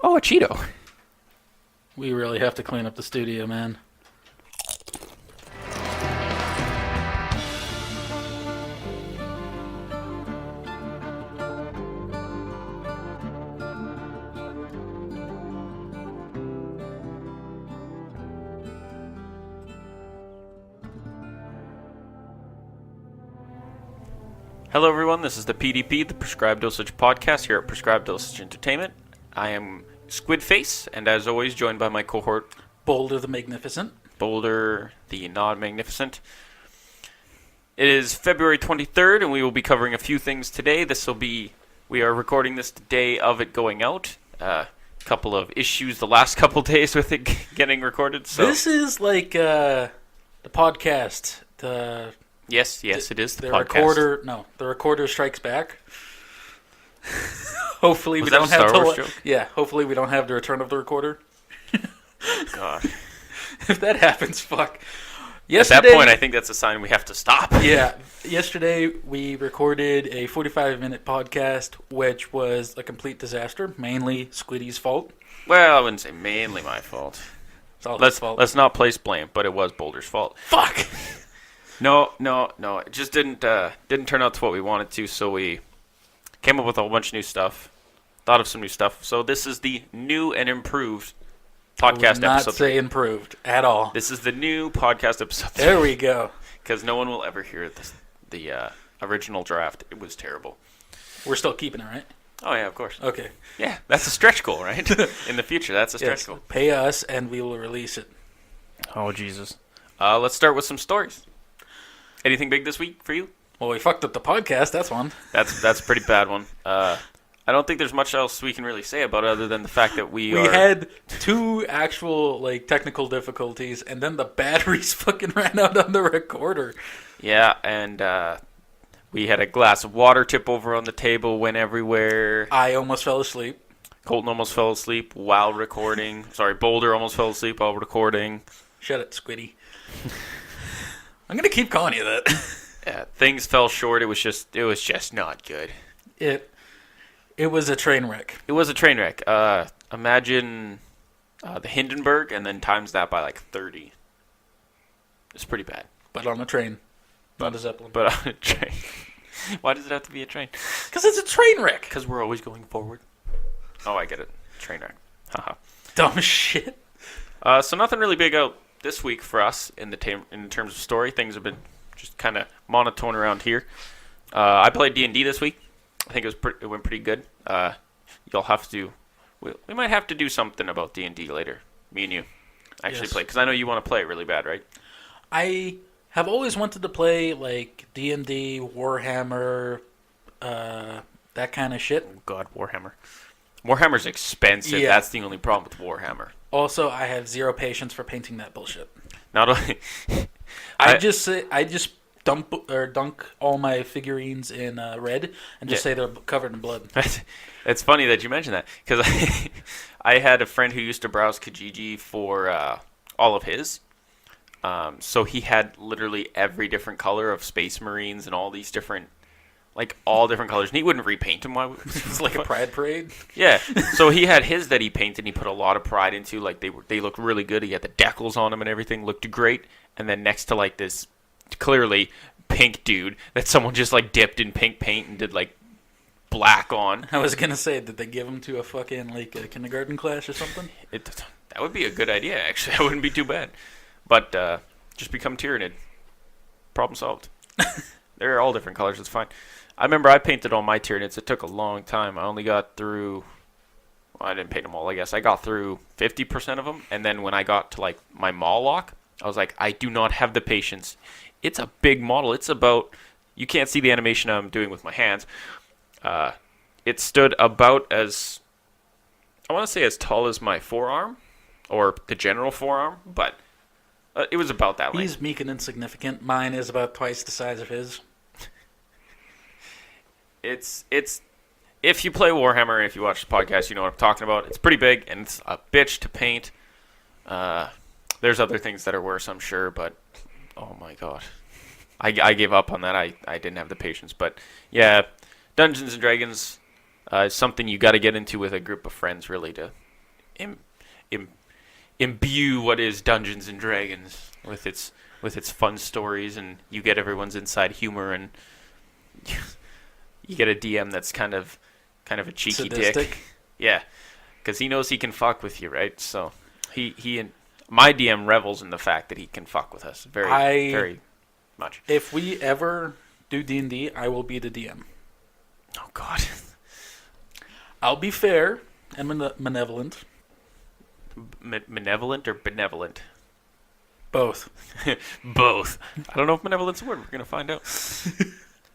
Oh, a Cheeto. We really have to clean up the studio, man. Hello, everyone. This is the PDP, the Prescribed Dosage podcast here at Prescribed Dosage Entertainment. I am Squidface, and as always, joined by my cohort, Boulder the Magnificent. Boulder the Non-Magnificent. It is February 23rd, and we will be covering a few things today. We are recording this the day of it going out. A couple of issues the last couple days with it getting recorded. So This is like the podcast. Yes, it is the podcast. The recorder strikes back. Hopefully Was we that don't a Star have Wars joke? Yeah, hopefully we don't have the return of the recorder. God. If that happens, fuck. At that point, I think that's a sign we have to stop. Yeah. Yesterday, we recorded a 45-minute podcast, which was a complete disaster. Mainly Squiddy's fault. Well, I wouldn't say mainly my fault. It's all his fault. Let's not place blame, but it was Boulder's fault. Fuck! No. It just didn't turn out to what we wanted to, so we came up with a whole bunch of new stuff. Thought of some new stuff. So this is the new and improved podcast not episode. Say improved at all. This is the new podcast episode. There we go. Because no one will ever hear the original draft. It was terrible. We're still keeping it, right? Oh, yeah, of course. Okay. Yeah, that's a stretch goal, right? In the future, that's a stretch goal. Pay us, and we will release it. Oh, Jesus. Let's start with some stories. Anything big this week for you? Well, we fucked up the podcast. That's one. That's a pretty bad one. I don't think there's much else we can really say about it other than the fact that we had two actual technical difficulties, and then the batteries fucking ran out on the recorder. Yeah, and we had a glass of water tip over on the table, went everywhere. I almost fell asleep. Colton almost fell asleep while recording. Sorry, Boulder almost fell asleep while recording. Shut it, Squiddy. I'm gonna keep calling you that. Yeah, things fell short. It was just not good. It was a train wreck. It was a train wreck. Imagine the Hindenburg and then times that by like 30. It's pretty bad. But on a train, not a Zeppelin. But on a train. Why does it have to be a train? Because it's a train wreck. Because we're always going forward. Oh, I get it. Train wreck. Haha. Dumb shit. So nothing really big out this week for us in terms of story. Things have been just kind of monotone around here. I played D&D this week. I think it went pretty good. We might have to do something about D&D later. Me and you actually play, because I know you want to play it really bad, right? I have always wanted to play like D&D, Warhammer, that kind of shit. Oh God, Warhammer. Warhammer's expensive. Yeah. That's the only problem with Warhammer. Also, I have zero patience for painting that bullshit. Not only, I just dunk all my figurines in red and just say they're covered in blood. It's funny that you mentioned that, because I had a friend who used to browse Kijiji for all of his. So he had literally every different color of Space Marines and all these different, all different colors. And he wouldn't repaint them. It's like a pride parade? Yeah. So he had his that he painted and he put a lot of pride into. They looked really good. He had the decals on them and everything. Looked great. And then next to this clearly pink dude that someone just dipped in pink paint and did black on. I was gonna say, did they give him to a fucking a kindergarten class or something? That would be a good idea, actually. That wouldn't be too bad. But just become Tyranid. Problem solved. They're all different colors. It's fine. I remember I painted all my Tyranids. It took a long time. I only got through. Well, I didn't paint them all. I guess I got through 50% of them, and then when I got to my Mawloc, I was like, I do not have the patience. It's a big model. It's about, you can't see the animation I'm doing with my hands. It stood about as, I want to say as tall as my forearm, or the general forearm, but it was about that length. He's meek and insignificant. Mine is about twice the size of his. It's if you play Warhammer and if you watch the podcast, you know what I'm talking about. It's pretty big, and it's a bitch to paint. There's other things that are worse, I'm sure, but oh my God. I gave up on that. I didn't have the patience. But yeah, Dungeons & Dragons is something you got to get into with a group of friends, really, to Im, im, imbue what is Dungeons and Dragons with its fun stories, and you get everyone's inside humor, and you get a DM that's kind of a cheeky Sadistic. dick. Yeah, because he knows he can fuck with you, right? So he and my DM revels in the fact that he can fuck with us very much. If we ever do D&D, I will be the DM. Oh God. I'll be fair and malevolent. Malevolent or benevolent? Both. Both. I don't know if malevolent's a word. We're gonna find out.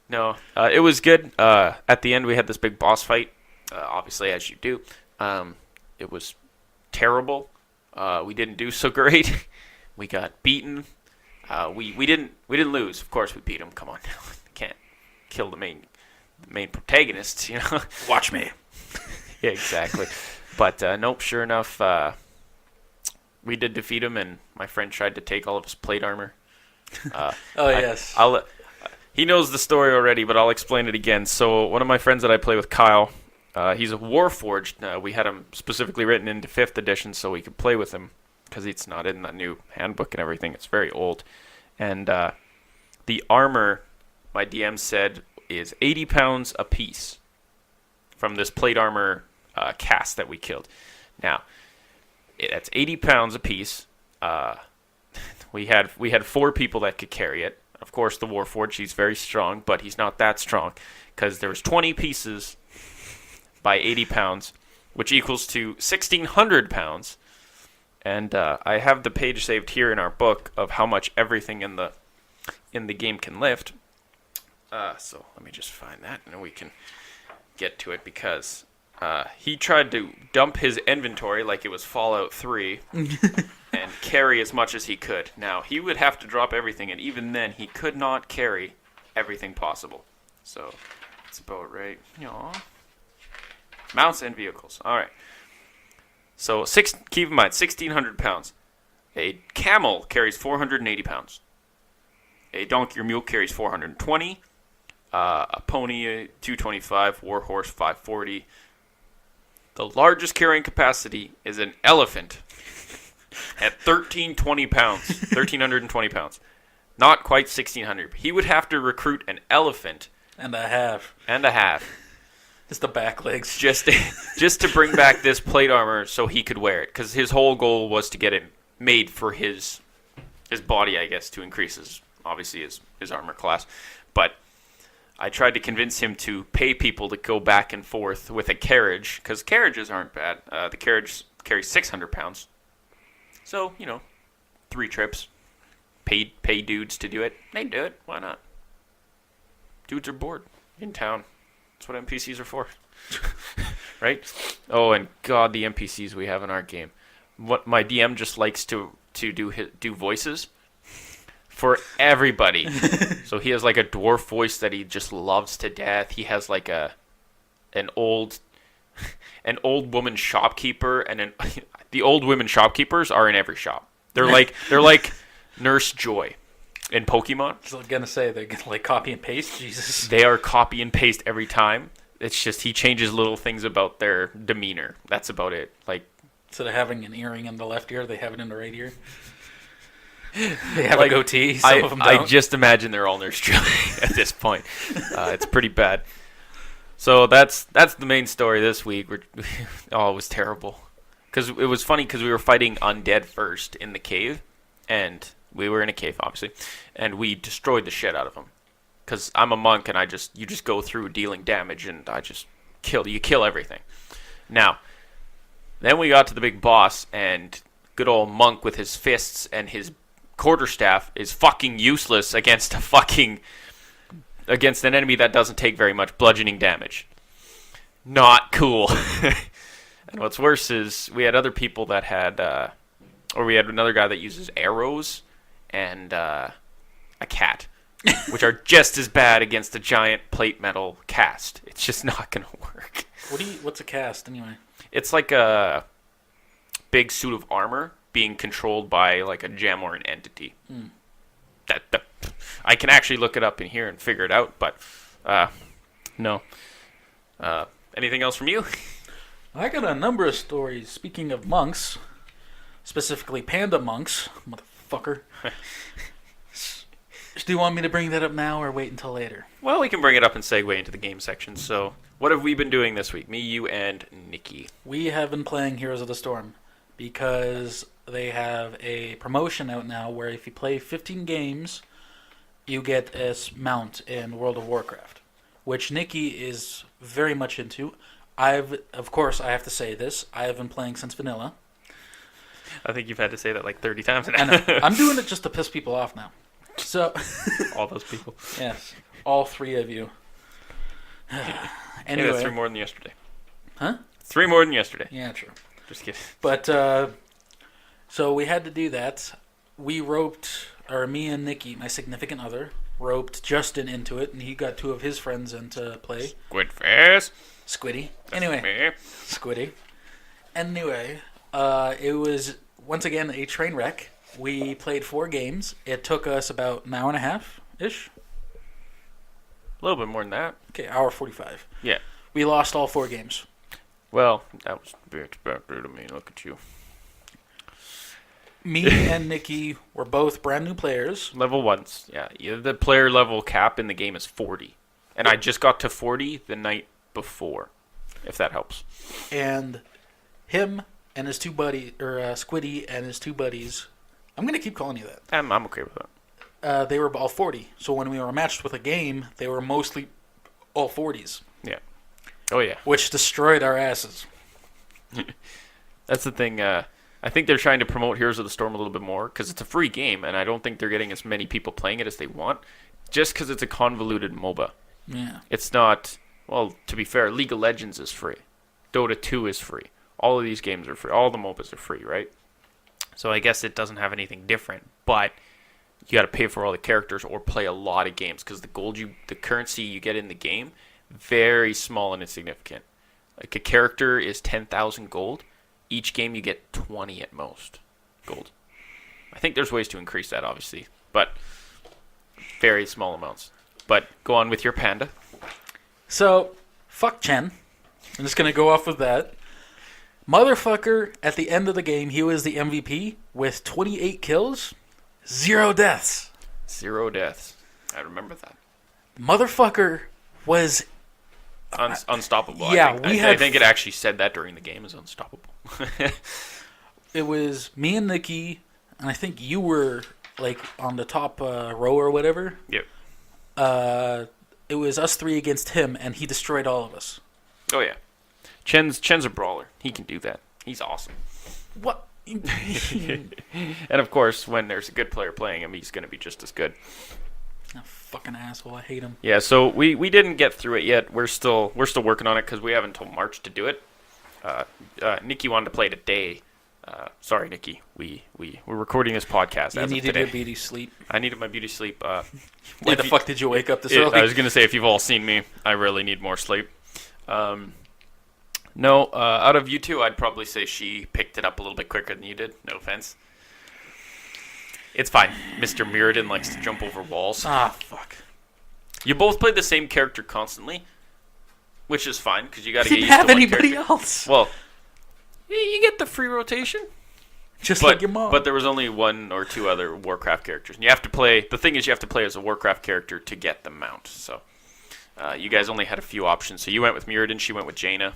No, it was good. At the end, we had this big boss fight. Obviously, as you do. It was terrible. We didn't do so great. We got beaten. We didn't lose. Of course, we beat him. Come on, can't kill the main protagonists. You know. Watch me. Yeah, exactly. But nope. Sure enough, we did defeat him, and my friend tried to take all of his plate armor. Yes. He knows the story already, but I'll explain it again. So one of my friends that I play with, Kyle, he's a Warforged. We had him specifically written into 5th edition so we could play with him, because it's not in the new handbook and everything. It's very old. And the armor, my DM said, is 80 pounds a piece from this plate armor cast that we killed. Now, that's 80 pounds a piece. We had 4 people that could carry it. Of course, the Warforged, he's very strong, but he's not that strong, because there was 20 pieces by 80 pounds, which equals to 1,600 pounds. And I have the page saved here in our book of how much everything in the game can lift. So let me just find that, and then we can get to it, because he tried to dump his inventory like it was Fallout 3 and carry as much as he could. Now, he would have to drop everything, and even then, he could not carry everything possible. So, that's about right. Aww. Mounts and vehicles. All right. So, keep in mind, 1,600 pounds. A camel carries 480 pounds. A donkey or mule carries 420. A pony, 225. War horse, 540. The largest carrying capacity is an elephant at 1,320 pounds. 1,320 pounds. Not quite 1,600. He would have to recruit an elephant. And a half. Just the back legs. Just to bring back this plate armor so he could wear it. Because his whole goal was to get it made for his body, I guess, to increase his armor class. But I tried to convince him to pay people to go back and forth with a carriage, because carriages aren't bad. The carriage carries 600 pounds. So, 3 trips. Pay dudes to do it. They'd do it. Why not? Dudes are bored in town. That's what NPCs are for. Right? Oh, and God, the NPCs we have in our game. What my DM just likes to do voices for everybody. So he has like a dwarf voice that he just loves to death. He has like an old woman shopkeeper, and the old women shopkeepers are in every shop. They're like Nurse Joy in Pokemon. I was gonna say they're gonna like copy and paste. Jesus, they are copy and paste every time. It's just he changes little things about their demeanor. That's about it. Like, instead of having an earring in the left ear, they have it in the right ear. They have a goatee. Some of them don't. I just imagine they're all Nurse Joy at this point. It's pretty bad. So that's the main story this week. It was terrible. Because it was funny because we were fighting undead first in the cave. And we were in a cave, obviously. And we destroyed the shit out of them. Because I'm a monk and you just go through dealing damage and I just kill everything. Now, then we got to the big boss and good old monk with his fists and his quarterstaff is fucking useless against an enemy that doesn't take very much bludgeoning damage. Not cool. And what's worse is we had other people that had, or we had another guy that uses arrows and a cat, which are just as bad against a giant plate metal cast. It's just not going to work. What's a cast anyway? It's like a big suit of armor being controlled by like a gem or an entity. That I can actually look it up in here and figure it out, but no. Anything else from you? I got a number of stories. Speaking of monks, specifically panda monks, motherfucker. Do you want me to bring that up now or wait until later? Well, we can bring it up and segue into the game section. So, what have we been doing this week? Me, you, and Nikki. We have been playing Heroes of the Storm because they have a promotion out now where if you play 15 games, you get a mount in World of Warcraft, which Nikki is very much into. Of course, I have to say this, I have been playing since vanilla. I think you've had to say that like 30 times now. I know. I'm doing it just to piss people off now. So, all those people. Yes, all 3 of you. Anyway, that's 3 more than yesterday. Huh? 3 more than yesterday. Yeah, true. Just kidding. But so we had to do that. We roped, or me and Nikki, my significant other, roped Justin into it, and he got 2 of his friends into play. Squidface. Squiddy. That's Anyway, me. Squiddy. Anyway, it was once again a train wreck. We played 4 games. It took us about an hour and a half-ish. A little bit more than that. Okay, hour 45. Yeah. We lost all 4 games. Well, that was a bit expected to me. Look at you. Me and Nikki were both brand new players. Level 1s. Yeah. The player level cap in the game is 40. And I just got to 40 the night before, if that helps. And him and his 2 buddies, or Squiddy and his 2 buddies, I'm going to keep calling you that. I'm okay with that. They were all 40. So when we were matched with a game, they were mostly all 40s. Yeah. Oh, yeah. Which destroyed our asses. That's the thing. I think they're trying to promote Heroes of the Storm a little bit more because it's a free game, and I don't think they're getting as many people playing it as they want just because it's a convoluted MOBA. Yeah. It's not... Well, to be fair, League of Legends is free. Dota 2 is free. All of these games are free. All the MOBAs are free, right? So I guess it doesn't have anything different, but you got to pay for all the characters or play a lot of games because the currency you get in the game, very small and insignificant. Like a character is 10,000 gold. Each game you get 20 at most gold. I think there's ways to increase that, obviously, but very small amounts. But go on with your panda. So, fuck Chen. I'm just going to go off with that. Motherfucker, at the end of the game, he was the MVP with 28 kills, 0 deaths. 0 deaths. I remember that. Motherfucker was... unstoppable. Yeah, I think it actually said that during the game is unstoppable. It was me and Nikki, and I think you were like on the top row or whatever. Yep. It was us 3 against him, and he destroyed all of us. Oh yeah, Chen's a brawler. He can do that. He's awesome. What? And of course, when there's a good player playing him, he's going to be just as good. Oh, fucking asshole! I hate him. Yeah. So we didn't get through it yet. We're still working on it because we have until March to do it. Nikki wanted to play today. Sorry, Nikki. We're recording this podcast. You as needed of today. your beauty sleep. I needed my beauty sleep. Why the fuck did you wake up this early? I was gonna say if you've all seen me, I really need more sleep. No, out of you two, I'd probably say she picked it up a little bit quicker than you did. No offense. It's fine. Mr. Mirrodin likes to jump over walls. Ah, fuck. You both played the same character constantly, which is fine because you got to You get didn't used have to one anybody character. else. Well, you get the free rotation. Just like your mom. But there was only 1 or 2 other Warcraft characters. And you have to play... The thing is you have to play as a Warcraft character to get the mount. So you guys only had a few options. So you went with Mirrodin, she went with Jaina.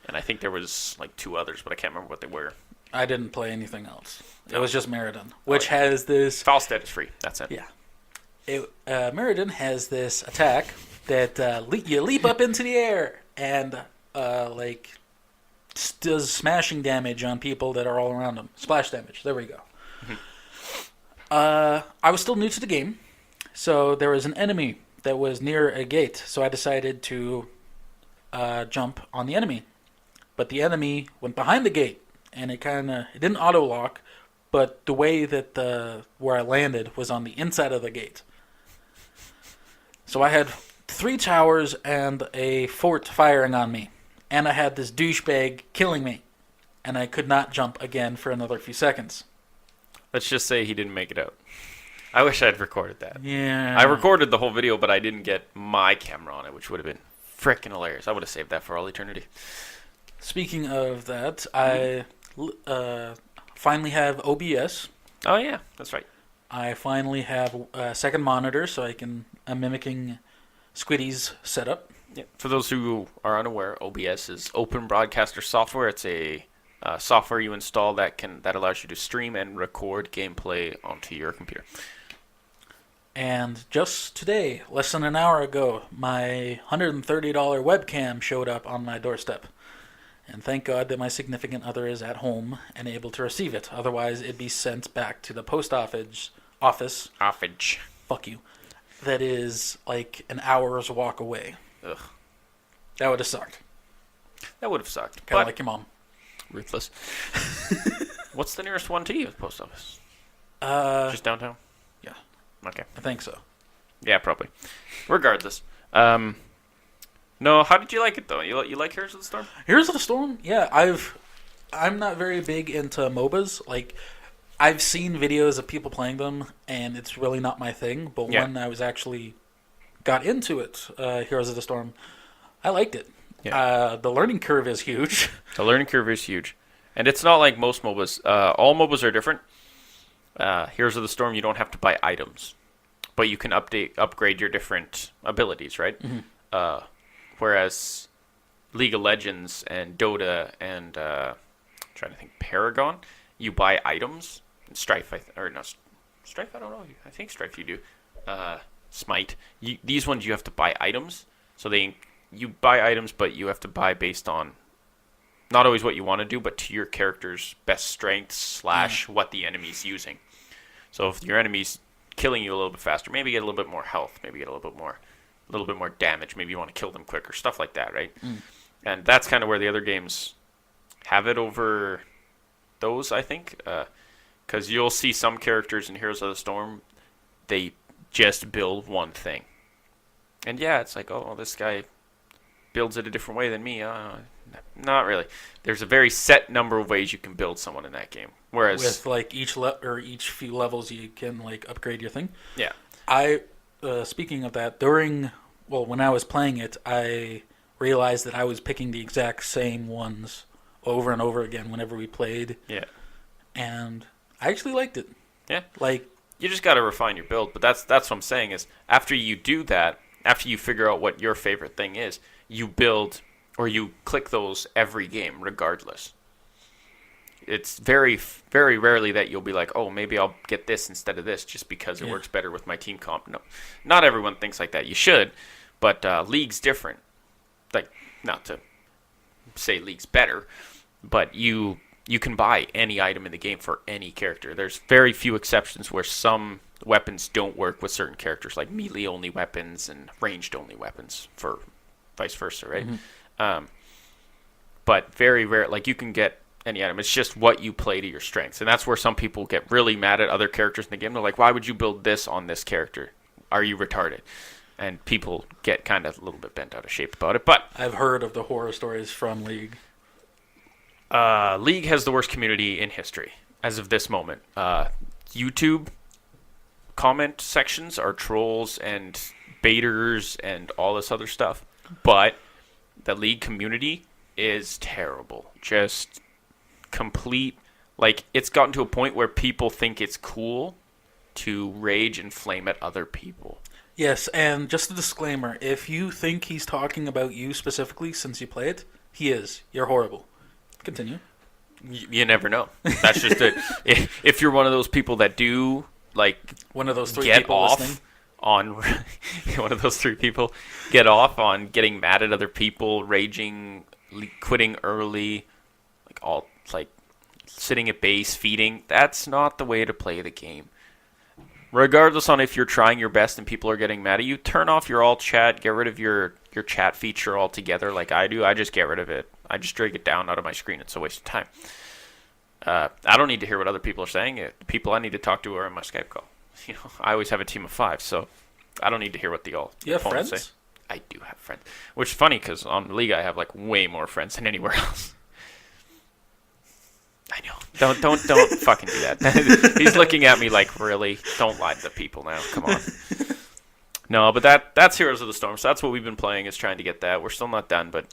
And I think there was like 2 others, but I can't remember what they were. I didn't play anything else. It No. was just Meriden, which has this... Falstead is free. That's it. Yeah. Meriden has this attack that you leap up into the air and does smashing damage on people that are all around him. Splash damage. There we go. I was still new to the game, so there was an enemy that was near a gate, so I decided to jump on the enemy. But the enemy went behind the gate, and it didn't auto-lock, but the way that where I landed was on the inside of the gate. So I had 3 towers and a fort firing on me. And I had this douchebag killing me. And I could not jump again for another few seconds. Let's just say he didn't make it out. I wish I'd recorded that. Yeah. I recorded the whole video, but I didn't get my camera on it, which would have been freaking hilarious. I would have saved that for all eternity. Speaking of that, I finally have OBS. Oh yeah, that's right. I finally have a second monitor, so I'm mimicking Squiddy's setup. Yeah. For those who are unaware, OBS is Open Broadcaster Software. It's a software you install that allows you to stream and record gameplay onto your computer. And just today, less than an hour ago, my $130 webcam showed up on my doorstep. And thank God that my significant other is at home and able to receive it. Otherwise, it'd be sent back to the post office. Offage. Fuck you. That is like an hour's walk away. Ugh. That would have sucked. That would have sucked. Kind of like your mom. Ruthless. What's the nearest one to you, post office? Just downtown? Yeah. Okay. I think so. Yeah, probably. Regardless. No, how did you like it, though? You like Heroes of the Storm? Heroes of the Storm? Yeah, I'm not very big into MOBAs. Like, I've seen videos of people playing them, and it's really not my thing. But when I was actually got into it, Heroes of the Storm, I liked it. Yeah. The learning curve is huge. The learning curve is huge. And it's not like most MOBAs. All MOBAs are different. Heroes of the Storm, you don't have to buy items. But you can upgrade your different abilities, right? Mm-hmm. Whereas League of Legends and Dota and trying to think Paragon, you buy items. Strife, Strife. I don't know. I think Strife you do. Smite. These ones you have to buy items. So you buy items, but you have to buy based on not always what you want to do, but to your character's best strengths / what the enemy's using. So if your enemy's killing you a little bit faster, maybe get a little bit more health, maybe get a little bit more damage, maybe you want to kill them quicker, stuff like that, right? And that's kind of where the other games have it over those, I think, because you'll see some characters in Heroes of the Storm, they just build one thing, and it's like, oh, this guy builds it a different way than me. Not really. There's a very set number of ways you can build someone in that game. Whereas with like each few levels, you can like upgrade your thing. Yeah. Speaking of that, when I was playing it, I realized that I was picking the exact same ones over and over again whenever we played. Yeah. And I actually liked it. Yeah. Like, you just got to refine your build, but that's what I'm saying is after you do that, after you figure out what your favorite thing is, you build or you click those every game regardless. It's very, very rarely that you'll be like, oh, maybe I'll get this instead of this just because it works better with my team comp. No, not everyone thinks like that. You should, but League's different. Like, not to say League's better, but you can buy any item in the game for any character. There's very few exceptions where some weapons don't work with certain characters, like melee-only weapons and ranged-only weapons, for vice versa, right? Mm-hmm. But very rare, like you can get any item. It's just what you play to your strengths. And that's where some people get really mad at other characters in the game. They're like, why would you build this on this character? Are you retarded? And people get kind of a little bit bent out of shape about it. But I've heard of the horror stories from League. League has the worst community in history as of this moment. YouTube comment sections are trolls and baiters and all this other stuff. But the League community is terrible. Just complete, like, it's gotten to a point where people think it's cool to rage and flame at other people. Yes, and just a disclaimer, if you think he's talking about you specifically since you play it, he is. You're horrible. Continue. You never know. That's just it. If you're one of those people that do, like, one of those three get people off listening. On one of those three people get off on getting mad at other people, raging, quitting early, like sitting at base, feeding. That's not the way to play the game. Regardless on if you're trying your best and people are getting mad at you, turn off your alt chat, get rid of your chat feature altogether like I do. I just get rid of it. I just drag it down out of my screen. It's a waste of time. I don't need to hear what other people are saying. The people I need to talk to are on my Skype call. You know, I always have a team of 5, so I don't need to hear what the all. You have friends? Say. I do have friends, which is funny because on League I have like way more friends than anywhere else. I know. Don't fucking do that. He's looking at me like, really? Don't lie to the people now. Come on. No, but that's Heroes of the Storm. So that's what we've been playing, is trying to get that. We're still not done, but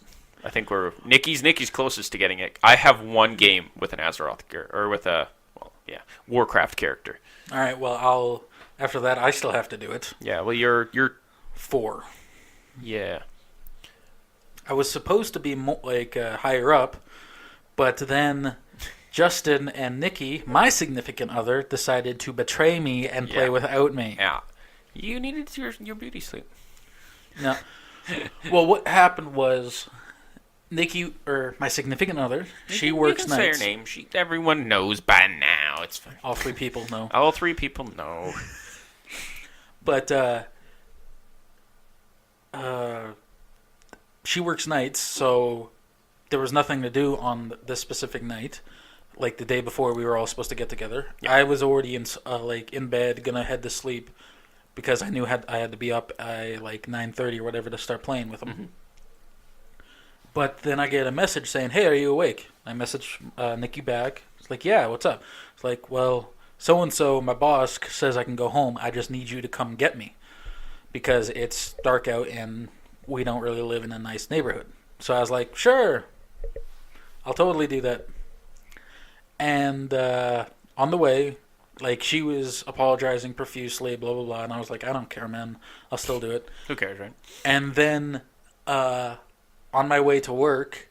I think we're Nikki's closest to getting it. I have one game with an Azeroth or with a Warcraft character. All right. Well, after that, I still have to do it. Yeah. Well, you're 4. yeah. I was supposed to be higher up, but then Justin and Nikki, my significant other, decided to betray me and play without me. Yeah. You needed your beauty sleep. No. Well, what happened was Nikki, or my significant other, she works you can nights. say her name. Everyone knows by now. It's fine. All 3 people know. All 3 people know. But she works nights, so there was nothing to do on this specific night. Like the day before, we were all supposed to get together. Yeah. I was already in bed, gonna head to sleep, because I knew I had to be up at 9:30 or whatever to start playing with them. Mm-hmm. But then I get a message saying, "Hey, are you awake?" I message Nikki back. It's like, "Yeah, what's up?" It's like, "Well, so and so, my boss says I can go home. I just need you to come get me because it's dark out and we don't really live in a nice neighborhood." So I was like, "Sure, I'll totally do that." And on the way, she was apologizing profusely, blah, blah, blah. And I was like, "I don't care, man. I'll still do it." Who cares, right? And then on my way to work,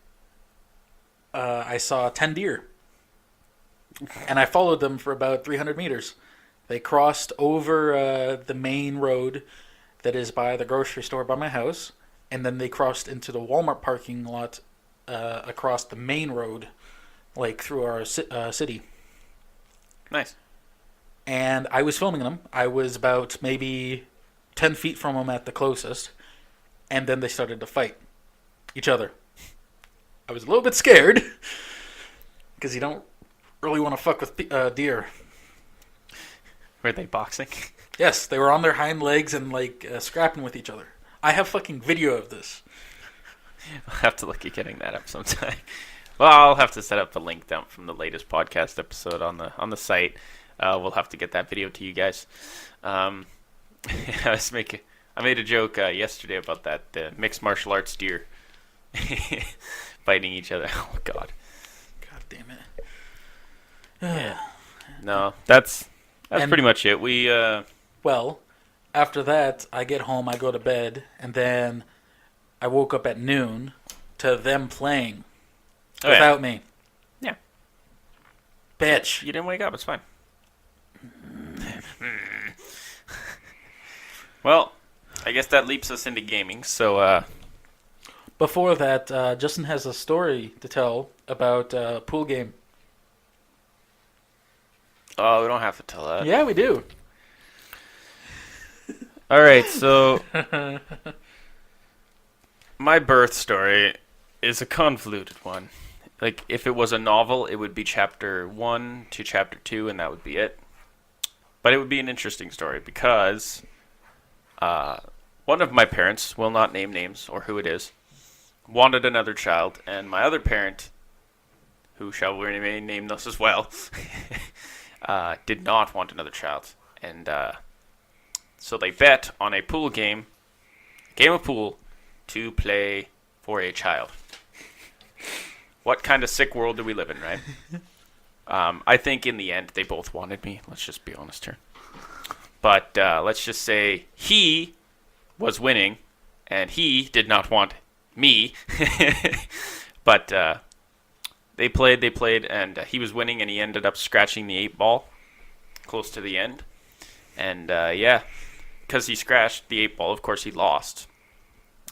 I saw 10 deer. And I followed them for about 300 meters. They crossed over the main road that is by the grocery store by my house. And then they crossed into the Walmart parking lot across the main road, through our city. Nice. And I was filming them. I was about maybe 10 feet from them at the closest. And then they started to fight each other. I was a little bit scared because you don't really want to fuck with deer. Were they boxing? Yes, they were on their hind legs and scrapping with each other. I have fucking video of this. I'll have to look at getting that up sometime. Well, I'll have to set up a link dump from the latest podcast episode on the site. We'll have to get that video to you guys. I made a joke yesterday about that mixed martial arts deer fighting each other. Oh God. God damn it. Yeah. No, that's pretty much it. We well, after that, I get home, I go to bed, and then I woke up at noon to them playing without me. Yeah. Bitch. You didn't wake up. It's fine. Well, I guess that leaps us into gaming. So, before that, Justin has a story to tell about a pool game. Oh, we don't have to tell that. Yeah, we do. All right, so my birth story is a convoluted one. If it was a novel, it would be chapter 1 to chapter 2, and that would be it. But it would be an interesting story because one of my parents, will not name names or who it is, wanted another child, and my other parent, who shall remain nameless as well, did not want another child. And so they bet on a pool game of pool, to play for a child. What kind of sick world do we live in, right? I think in the end they both wanted me. Let's just be honest here. But let's just say he was winning, and he did not want me. But they played, and he was winning, and he ended up scratching the 8 ball close to the end. And because he scratched the 8 ball, of course he lost.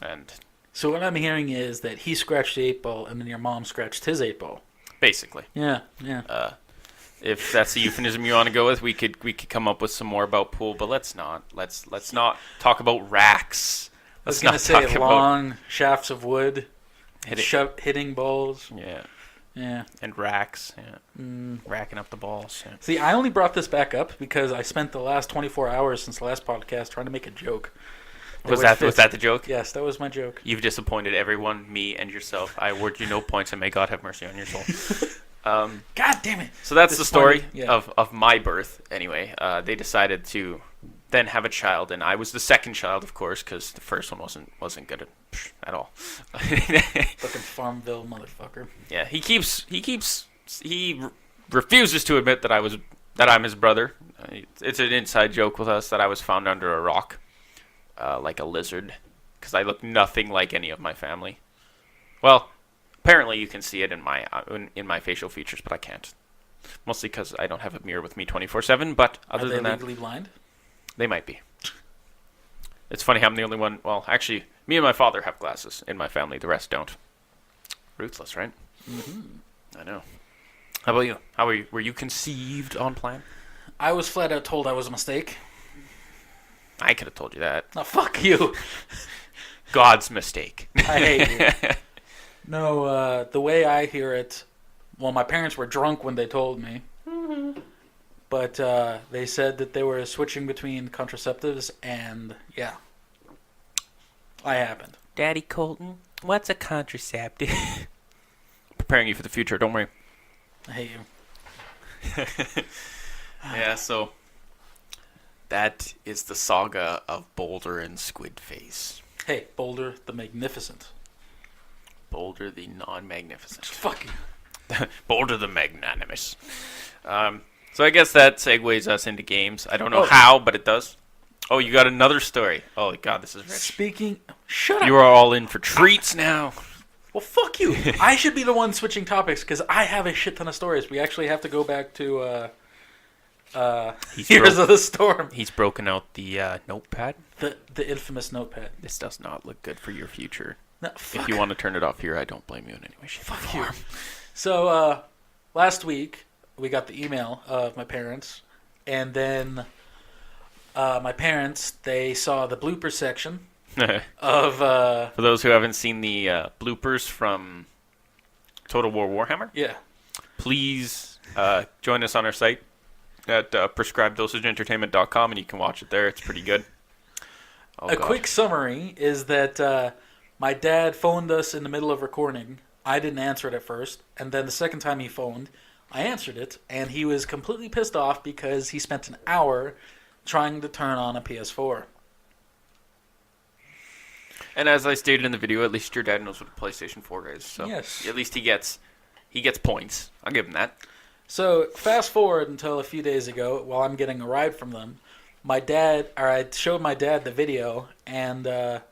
And so what I'm hearing is that he scratched the 8 ball, and then your mom scratched his 8 ball. Basically. Yeah. If that's the euphemism you want to go with, we could come up with some more about pool, but let's not. Let's not talk about racks. Let's not say long shafts of wood, hitting balls. Yeah. And racks. Yeah. Racking up the balls. Yeah. See, I only brought this back up because I spent the last 24 hours since the last podcast trying to make a joke. Was that the joke? Yes, that was my joke. You've disappointed everyone, me and yourself. I award you no points, and may God have mercy on your soul. God damn it! So that's the story of my birth. Anyway, they decided to then have a child, and I was the second child, of course, because the first one wasn't good at all. Fucking Farmville motherfucker. Yeah, he refuses to admit that I'm his brother. It's an inside joke with us that I was found under a rock, like a lizard, because I look nothing like any of my family. Well, apparently you can see it in my facial features, but I can't. Mostly because I don't have a mirror with me 24/7. But other than that, legally blind? They might be. It's funny how I'm the only one. Well, actually, me and my father have glasses in my family. The rest don't. Ruthless, right? I know. How about you? How were you conceived on plan? I was flat out told I was a mistake. I could have told you that. No, fuck you. God's mistake. I hate you. No, the way I hear it, well, my parents were drunk when they told me. But they said that they were switching between contraceptives, and yeah, I happened. Daddy Colton, what's a contraceptive? Preparing you for the future, don't worry. I hate you. Yeah, so that is the saga of Boulder and Squidface. Hey, Boulder the Magnificent. Boulder the non-magnificent. Fuck you. Boulder the magnanimous. So I guess that segues us into games. I don't know how, but it does. Oh, you got another story. Oh, God, this is rich. Shut up. You are all in for treats now. Well, fuck you. I should be the one switching topics because I have a shit ton of stories. We actually have to go back to Heroes of the Storm. He's broken out the notepad. The infamous notepad. This does not look good for your future. No, if you want to turn it off here, I don't blame you in any way, shape, fuck or you. form. So, last week, we got the email of my parents, and then my parents, they saw the blooper section of... For those who haven't seen the bloopers from Total War Warhammer, yeah, please join us on our site at prescribeddosageentertainment.com, and you can watch it there. It's pretty good. Quick summary is that my dad phoned us in the middle of recording. I didn't answer it at first, and then the second time he phoned, I answered it, and he was completely pissed off because he spent an hour trying to turn on a PS4. And as I stated in the video, at least your dad knows what a PlayStation 4 is. So yes. At least he gets points. I'll give him that. So fast forward until a few days ago, while I'm getting a ride from them, I showed my dad the video, and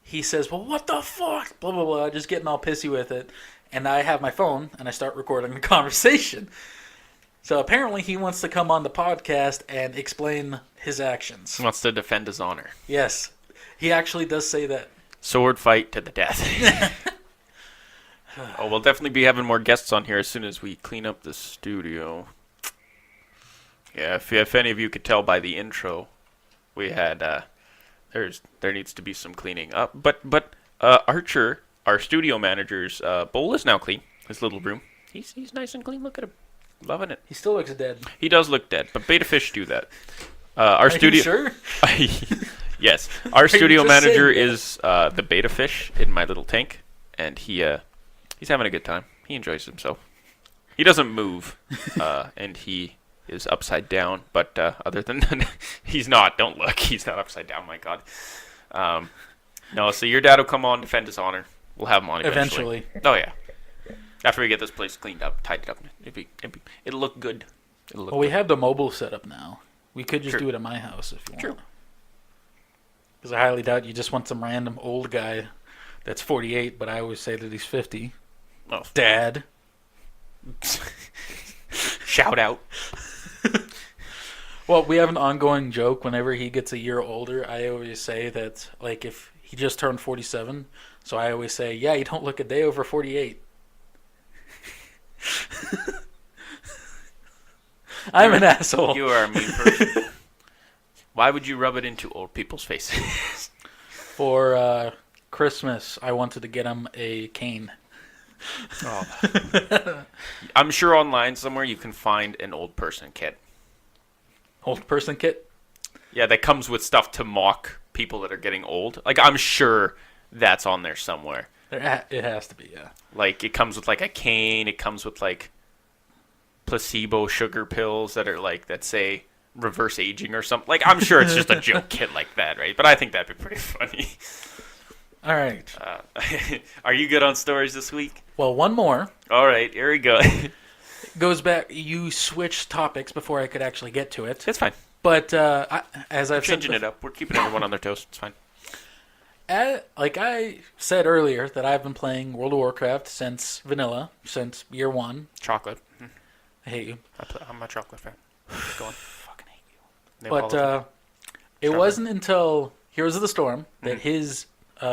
he says, "Well, what the fuck?" Blah blah blah, just getting all pissy with it. And I have my phone, and I start recording the conversation. So apparently he wants to come on the podcast and explain his actions. He wants to defend his honor. Yes. He actually does say that. Sword fight to the death. Oh, we'll definitely be having more guests on here as soon as we clean up the studio. Yeah, if any of you could tell by the intro, we had, there needs to be some cleaning up. But Archer... Our studio manager's bowl is now clean. His little room. He's nice and clean. Look at him. Loving it. He still looks dead. He does look dead, but beta fish do that. Our studio. You sure? Yes. Our studio manager is the beta fish in my little tank, and he's having a good time. He enjoys himself. He doesn't move, and he is upside down, but other than that, he's not. Don't look. He's not upside down, my God. No, so your dad will come on, defend his honor. We'll have him on eventually. Oh, yeah. After we get this place cleaned up, tidied up, it'll look good. We have the mobile set up now. We could just do it at my house if you want. Because I highly doubt you just want some random old guy that's 48, but I always say that he's 50. Oh, Dad. Shout out. Well, we have an ongoing joke. Whenever he gets a year older, I always say that, like, if he just turned 47, so I always say, yeah, you don't look a day over 48. I'm an asshole. You are a mean person. Why would you rub it into old people's faces? For Christmas, I wanted to get him a cane. Oh. I'm sure online somewhere you can find an old person kit. Old person kit? Yeah, that comes with stuff to mock people that are getting old. Like, I'm sure that's on there somewhere. It has to be, yeah. Like, it comes with, like, a cane. It comes with, like, placebo sugar pills that are, like, that say reverse aging or something. Like, I'm sure it's just a joke kit like that, right? But I think that'd be pretty funny. All right. Are you good on stories this week? Well, one more. All right, here we go. Goes back. You switched topics before I could actually get to it. It's fine. But as I've said, Changing it up. We're keeping everyone on their toes. It's fine. like I said earlier, that I've been playing World of Warcraft since vanilla, since year one. Chocolate. I hate you. I'm a chocolate fan. Go on. Fucking hate you. They But it Charmin. wasn't until Heroes of the Storm that his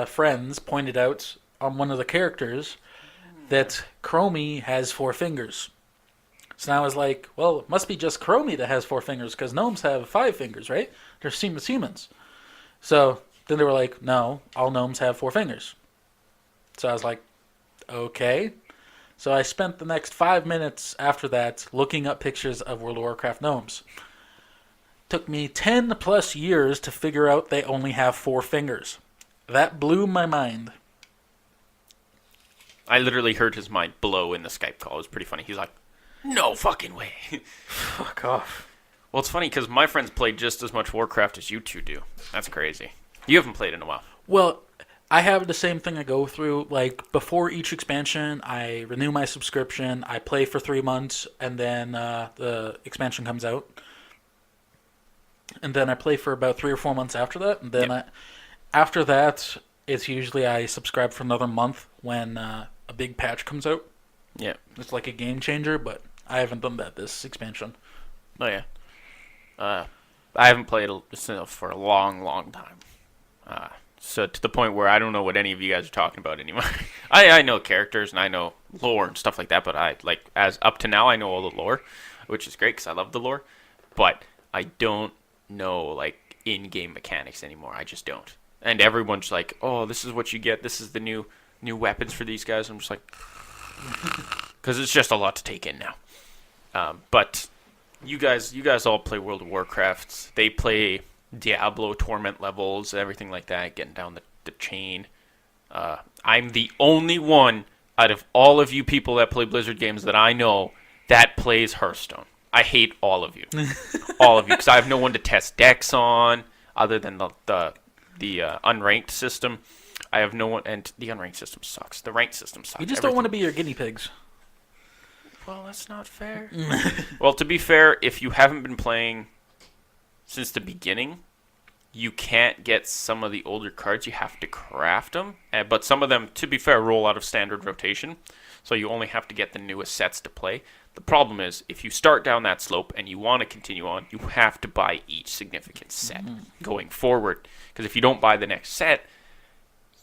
friends pointed out on one of the characters that Chromie has 4 fingers. So now I was like, well, it must be just Chromie that has 4 fingers, because gnomes have 5 fingers, right? They're seamless humans. So then they were like, no, all gnomes have 4 fingers. So I was like, okay. So I spent the next 5 minutes after that looking up pictures of World of Warcraft gnomes. Took me 10 plus years to figure out they only have 4 fingers. That blew my mind. I literally heard his mind blow in the Skype call. It was pretty funny. He's like, no fucking way. Fuck off. Well, it's funny because my friends played just as much Warcraft as you two do. That's crazy. You haven't played in a while. Well, I have the same thing I go through. Like, before each expansion, I renew my subscription. I play for 3 months, and then the expansion comes out. And then I play for about 3 or 4 months after that. And then after that, it's usually I subscribe for another month when a big patch comes out. Yeah. It's like a game changer, but I haven't done that this expansion. Oh, yeah. I haven't played for a long, long time. So to the point where I don't know what any of you guys are talking about anymore. I know characters and I know lore and stuff like that, but as up to now I know all the lore, which is great because I love the lore. But I don't know like in-game mechanics anymore. I just don't. And everyone's like, "Oh, this is what you get. This is the new weapons for these guys." I'm just like, because it's just a lot to take in now. But you guys all play World of Warcraft. They play Diablo torment levels, everything like that, getting down the chain. I'm the only one out of all of you people that play Blizzard games that I know that plays Hearthstone. I hate all of you. All of you, because I have no one to test decks on other than the unranked system. I have no one, and the unranked system sucks. The ranked system sucks. You just don't want to be your guinea pigs. Well, that's not fair. Well, to be fair, if you haven't been playing since the beginning, you can't get some of the older cards. You have to craft them. But some of them, to be fair, roll out of standard rotation. So you only have to get the newest sets to play. The problem is, if you start down that slope and you want to continue on, you have to buy each significant set going forward. Because if you don't buy the next set,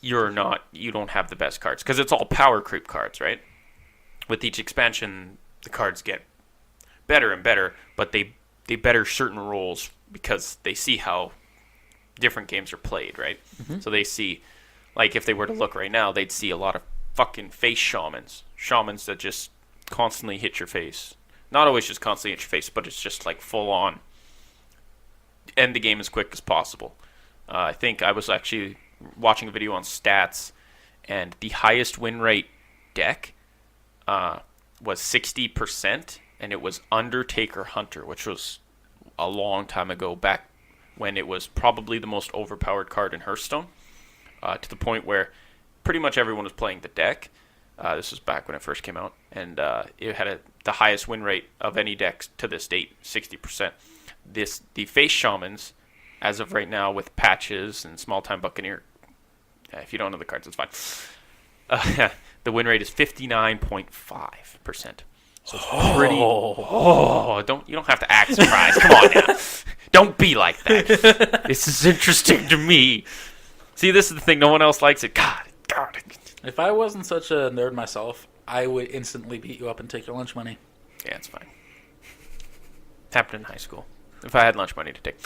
you don't have the best cards. Because it's all power creep cards, right? With each expansion, the cards get better and better, but they better certain roles because they see how different games are played, right? Mm-hmm. So they see, like if they were to look right now, they'd see a lot of fucking face shamans that just constantly hit your face. Not always just constantly hit your face, but it's just like full on end the game as quick as possible. I think I was actually watching a video on stats, and the highest win rate deck was 60%, and it was Undertaker Hunter, which was a long time ago, back when it was probably the most overpowered card in Hearthstone, to the point where pretty much everyone was playing the deck. This was back when it first came out, and it had the highest win rate of any deck to this date, 60%. The face shamans, as of right now, with patches and small time buccaneer. If you don't know the cards, it's fine. The win rate is 59.5%. So it's pretty. You don't have to act surprised. Come on now. Don't be like that. This is interesting to me. See, this is the thing. No one else likes it. God. If I wasn't such a nerd myself, I would instantly beat you up and take your lunch money. Yeah, it's fine. Happened in high school. If I had lunch money to take.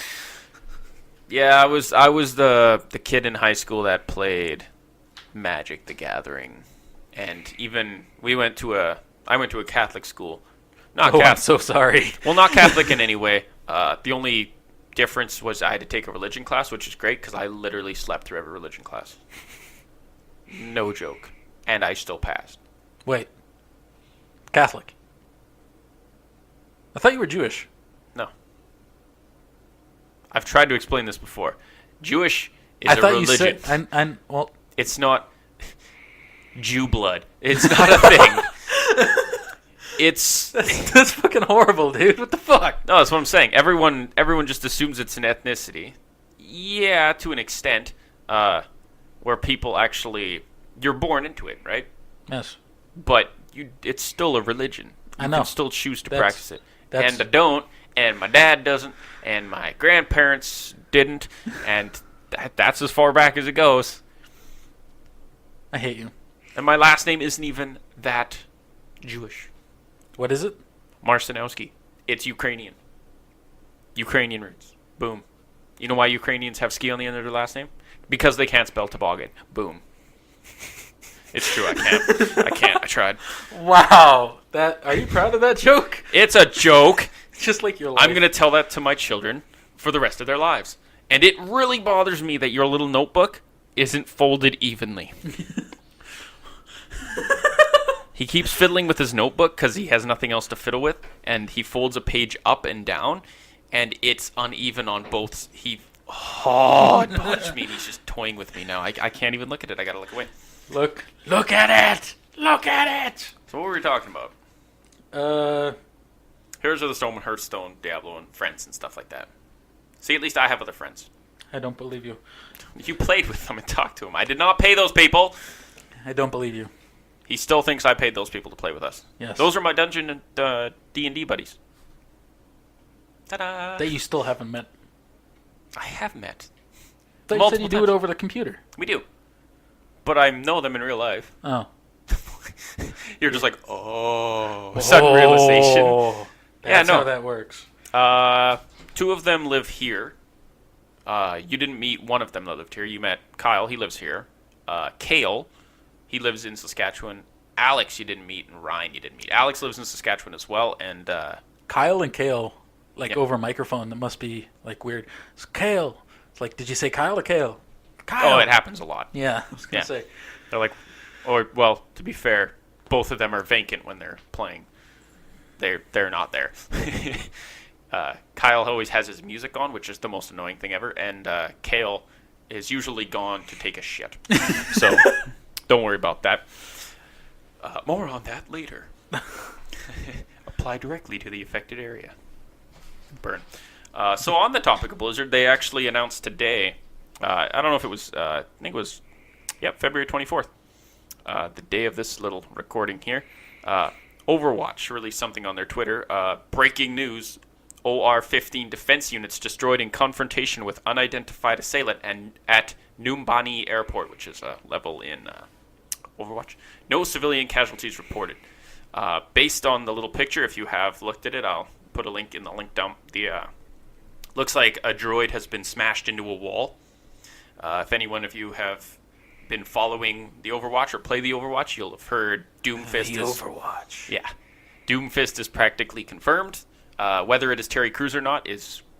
Yeah, I was the kid in high school that played Magic the Gathering, and even I went to a Catholic school. Not Catholic. I'm so sorry. Well, not Catholic in any way. The only difference was I had to take a religion class, which is great because I literally slept through every religion class. No joke. And I still passed. Wait. Catholic? I thought you were Jewish. No. I've tried to explain this before. Jewish is I a thought religion. you said. Well, It's not Jew blood. It's not a thing. It's that's fucking horrible, dude. What the fuck? no, that's what I'm saying. Everyone just assumes it's an ethnicity. Yeah, to an extent, where people actually you're born into it, right? Yes. But it's still a religion. I You know. can still choose to That's- practice it. that's- And I don't, and my dad doesn't, and my grandparents didn't, and that's as far back as it goes. I hate you. And my last name isn't even that Jewish. What is it? Marcinowski. It's Ukrainian. Ukrainian roots. Boom. You know why Ukrainians have ski on the end of their last name? Because they can't spell toboggan. Boom. It's true, I can't. I tried. Wow. Are you proud of that joke? It's a joke. It's just like your life. I'm going to tell that to my children for the rest of their lives. And it really bothers me that your little notebook isn't folded evenly. He keeps fiddling with his notebook because he has nothing else to fiddle with, and he folds a page up and down, and it's uneven on both. It bothers me. He's just toying with me now. I can't even look at it. I gotta look away. Look at it. Look at it. So what were we talking about? Heroes of the Storm, Hearthstone, Diablo, and friends and stuff like that. See, at least I have other friends. I don't believe you. You played with them and talked to them. I did not pay those people. I don't believe you. He still thinks I paid those people to play with us. Yes. Those are my dungeon and D&D buddies. Ta-da! That you still haven't met. I have met. I thought you said Multiple you do it times. over the computer. We do. But I know them in real life. Oh. You're just like, oh. Sudden realization. That's no. how that works. Two of them live here. You didn't meet one of them that lived here. You met Kyle. He lives here. Kale. He lives in Saskatchewan. Alex, you didn't meet, and Ryan, you didn't meet. Alex lives in Saskatchewan as well, and Kyle and Kale, like Yeah. over microphone, that must be like weird. It's Kale. It's like, did you say Kyle or Kale? Kyle. oh, it happens a lot. Yeah, I was gonna Yeah. say. They're like, or well, to be fair, both of them are vacant when they're playing. They're not there. Kyle always has his music on, which is the most annoying thing ever, and Kale is usually gone to take a shit. So don't worry about that. More on that later. Apply directly to the affected area. Burn. So on the topic of Blizzard, they actually announced today. I don't know if it was. I think it was. February 24th. The day of this little recording here. Overwatch released something on their Twitter. Breaking news. OR-15 defense units destroyed in confrontation with unidentified assailant and at Numbani Airport, which is a level in Overwatch. No civilian casualties reported. Based on the little picture, if you have looked at it, I'll put a link in the link dump. Looks like a droid has been smashed into a wall. If anyone of you have been following the Overwatch or play the Overwatch, you'll have heard Doomfist is... Overwatch. Yeah. Doomfist is practically confirmed. Whether it is Terry Crews or not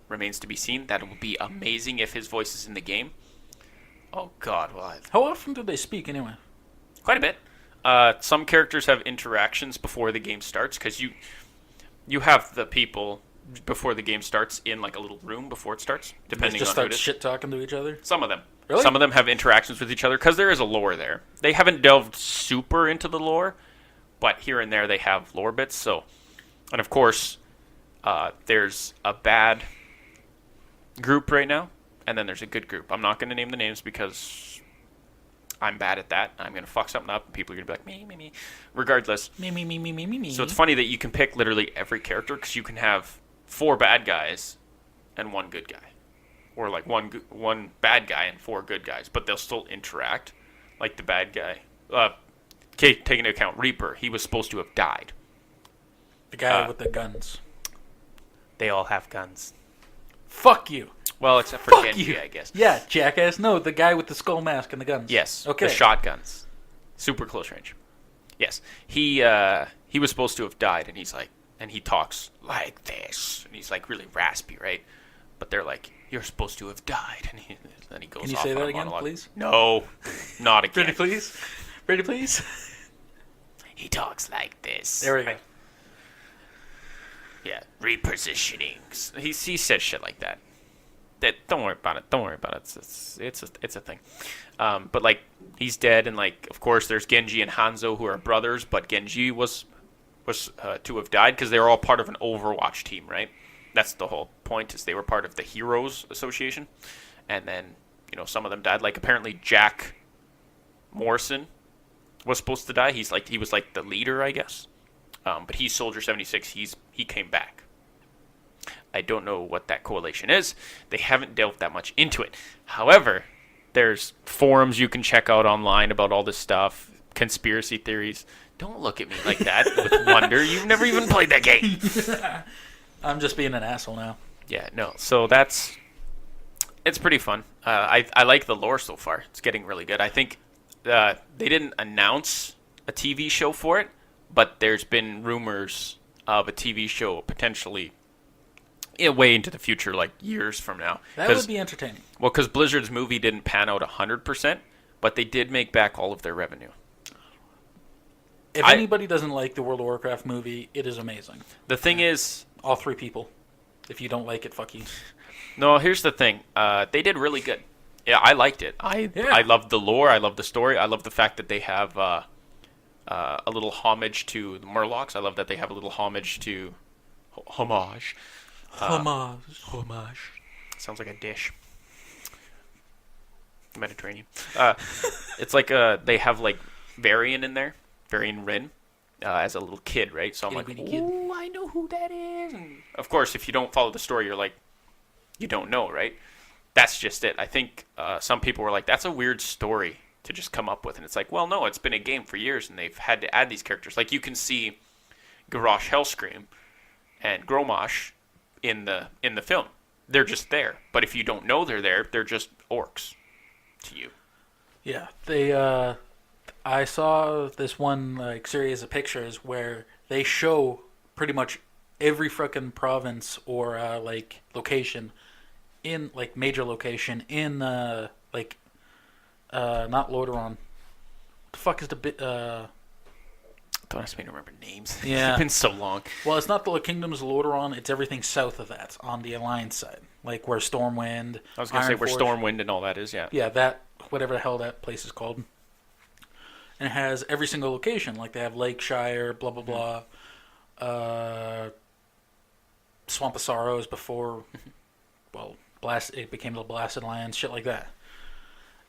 remains to be seen. That will be amazing if his voice is in the game. Oh, God. Well, How often do they speak anyway? quite a bit. Some characters have interactions before the game starts, because you have the people before the game starts in like a little room before it starts, They depending just on who it start is. shit talking to each other. Some of them. Really? Some of them have interactions with each other, because there is a lore there. They haven't delved super into the lore, but here and there they have lore bits. So, and of course, there's a bad group right now, and then there's a good group. I'm not going to name the names because I'm bad at that. I'm going to fuck something up, and people are going to be like, me. Regardless. Me. So it's funny that you can pick literally every character, because you can have 4 bad guys and 1 good guy. Or like one bad guy and 4 good guys, but they'll still interact. Like the bad guy. Taking into account Reaper, he was supposed to have died. The guy with the guns. They all have guns. Fuck you. Well, except for Fuck Genji, you. I guess. Yeah, jackass. No, the guy with the skull mask and the guns. Yes. Okay. The shotguns. Super close range. Yes. He was supposed to have died, and he talks like this, and he's like really raspy, right? But they're like, "You're supposed to have died," and then he goes. Can you off say on that a again, monologue. please? No, not again. Ready, please? Ready, please? He talks like this. There we go. Yeah, repositioning. He says shit like that. don't worry about it. Don't worry about it. It's a thing. But like he's dead, and like of course there's Genji and Hanzo who are brothers, but Genji was to have died because they were all part of an Overwatch team, right? That's the whole point, is they were part of the Heroes Association, and then some of them died. Like apparently Jack Morrison was supposed to die. He was like the leader, I guess. But he's Soldier 76. He came back. I don't know what that correlation is. They haven't delved that much into it. However, there's forums you can check out online about all this stuff, conspiracy theories. Don't look at me like that with wonder. You've never even played that game. I'm just being an asshole now. Yeah, no. So it's pretty fun. I like the lore so far. It's getting really good. I think they didn't announce a TV show for it, but there's been rumors of a TV show potentially way into the future, like years from now. That would be entertaining. Well, because Blizzard's movie didn't pan out 100%, but they did make back all of their revenue. If anybody doesn't like the World of Warcraft movie, it is amazing. The thing is... All three people. If you don't like it, fuck you. No, here's the thing. They did really good. Yeah, I liked it. I loved the lore. I loved the story. I love the fact that they have a little homage to the Murlocs. I love that they have a little homage to... Homage. Homage. Sounds like a dish. Mediterranean. It's like they have like Varian in there. Varian Rin. As a little kid, right? So I'm like, oh, I know who that is. And of course, if you don't follow the story, you're like, you don't know, right? That's just it. I think some people were like, that's a weird story to just come up with. And it's like, well, no, it's been a game for years, and they've had to add these characters. Like, you can see Garrosh Hellscream and Gromosh in the film. They're just there. But if you don't know they're there, they're just orcs to you. Yeah, I saw this one series of pictures where they show pretty much every frickin' province or location in major location in not Lordaeron. What the fuck is the bit? Don't ask me to remember names. Yeah, it's been so long. Well, it's not the Kingdoms of Lordaeron. It's everything south of that on the Alliance side, like where Stormwind. I was gonna say where Stormwind and all that is. Yeah. Yeah, that whatever the hell that place is called. And it has every single location. Like they have Lakeshire, blah, blah, blah. Swamp of Sorrows before, it became the Blasted Lands, shit like that.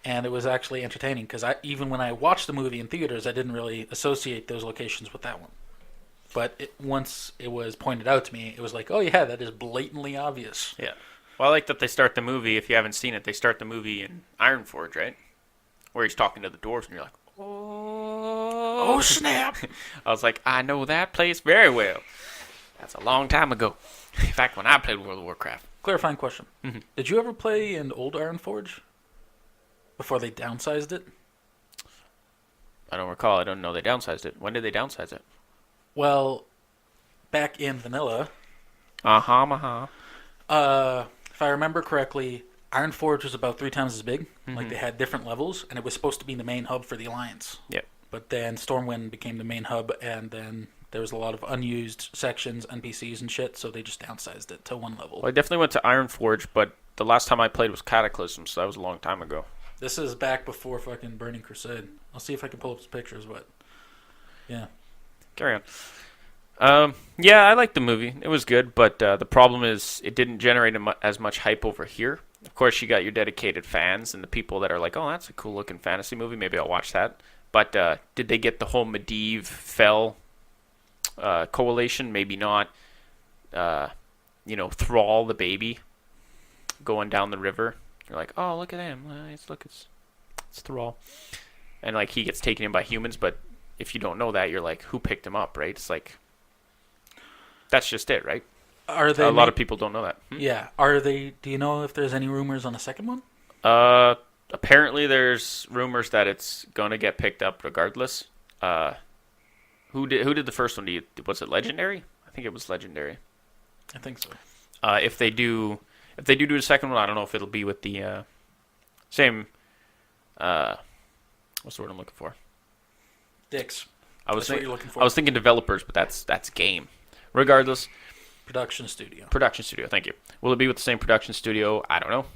And it was actually entertaining because even when I watched the movie in theaters, I didn't really associate those locations with that one. But once it was pointed out to me, it was like, oh yeah, that is blatantly obvious. Yeah. Well, I like that they start the movie, if you haven't seen it, they start the movie in Ironforge, right? Where he's talking to the dwarves and you're like, oh snap! I was like, I know that place very well. That's a long time ago. In fact, when I played World of Warcraft. Clarifying question. Mm-hmm. Did you ever play in old Ironforge? Before they downsized it? I don't recall. I don't know they downsized it. When did they downsize it? Well, back in vanilla. Uh-huh. If I remember correctly, Ironforge was about 3 times as big. Mm-hmm. Like they had different levels, and it was supposed to be the main hub for the Alliance. Yep. But then Stormwind became the main hub, and then there was a lot of unused sections, NPCs and shit, so they just downsized it to one level. Well, I definitely went to Ironforge, but the last time I played was Cataclysm, so that was a long time ago. This is back before fucking Burning Crusade. I'll see if I can pull up some pictures, but yeah. Carry on. Yeah, I liked the movie. It was good, but the problem is it didn't generate as much hype over here. Of course, you got your dedicated fans and the people that are like, oh, that's a cool-looking fantasy movie. Maybe I'll watch that. But did they get the whole Medivh Fel coalition? Maybe not. Thrall the baby going down the river. You're like, oh, look at him. It's Thrall. And, like, he gets taken in by humans, but if you don't know that, you're like, who picked him up, right? It's like, that's just it, right? A lot of people don't know that. Yeah. Do you know if there's any rumors on a second one? Apparently there's rumors that it's going to get picked up regardless. Who did the first one? Was it Legendary? I think it was Legendary. I think so. If they do the second one, I don't know if it'll be with the same. What's the word I'm looking for? Dicks. That's what you're looking for. I was thinking developers, but that's game. Regardless, Production studio. Production studio, thank you. Will it be with the same production studio? I don't know.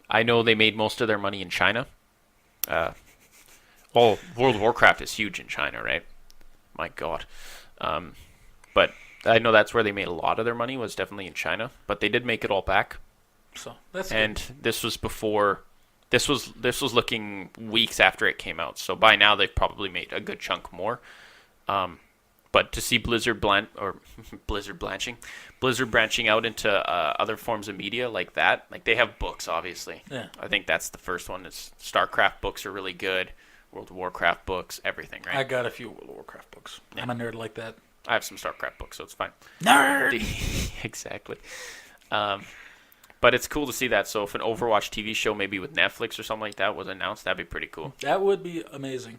I know they made most of their money in China. Well, World of Warcraft is huge in China, right? My God. But I know that's where they made a lot of their money, was definitely in China. But they did make it all back. So that's And good. this was before. This was looking weeks after it came out. So by now they've probably made a good chunk more. But to see Blizzard branching out into other forms of media like that, like they have books, obviously. Yeah. I think that's the first one. Is StarCraft books are really good. World of Warcraft books, everything, right? I got a few World of Warcraft books. Yeah. I'm a nerd like that. I have some StarCraft books, so it's fine. Nerd! Exactly. But it's cool to see that. So if an Overwatch TV show, maybe with Netflix or something like that, was announced, that'd be pretty cool. That would be amazing.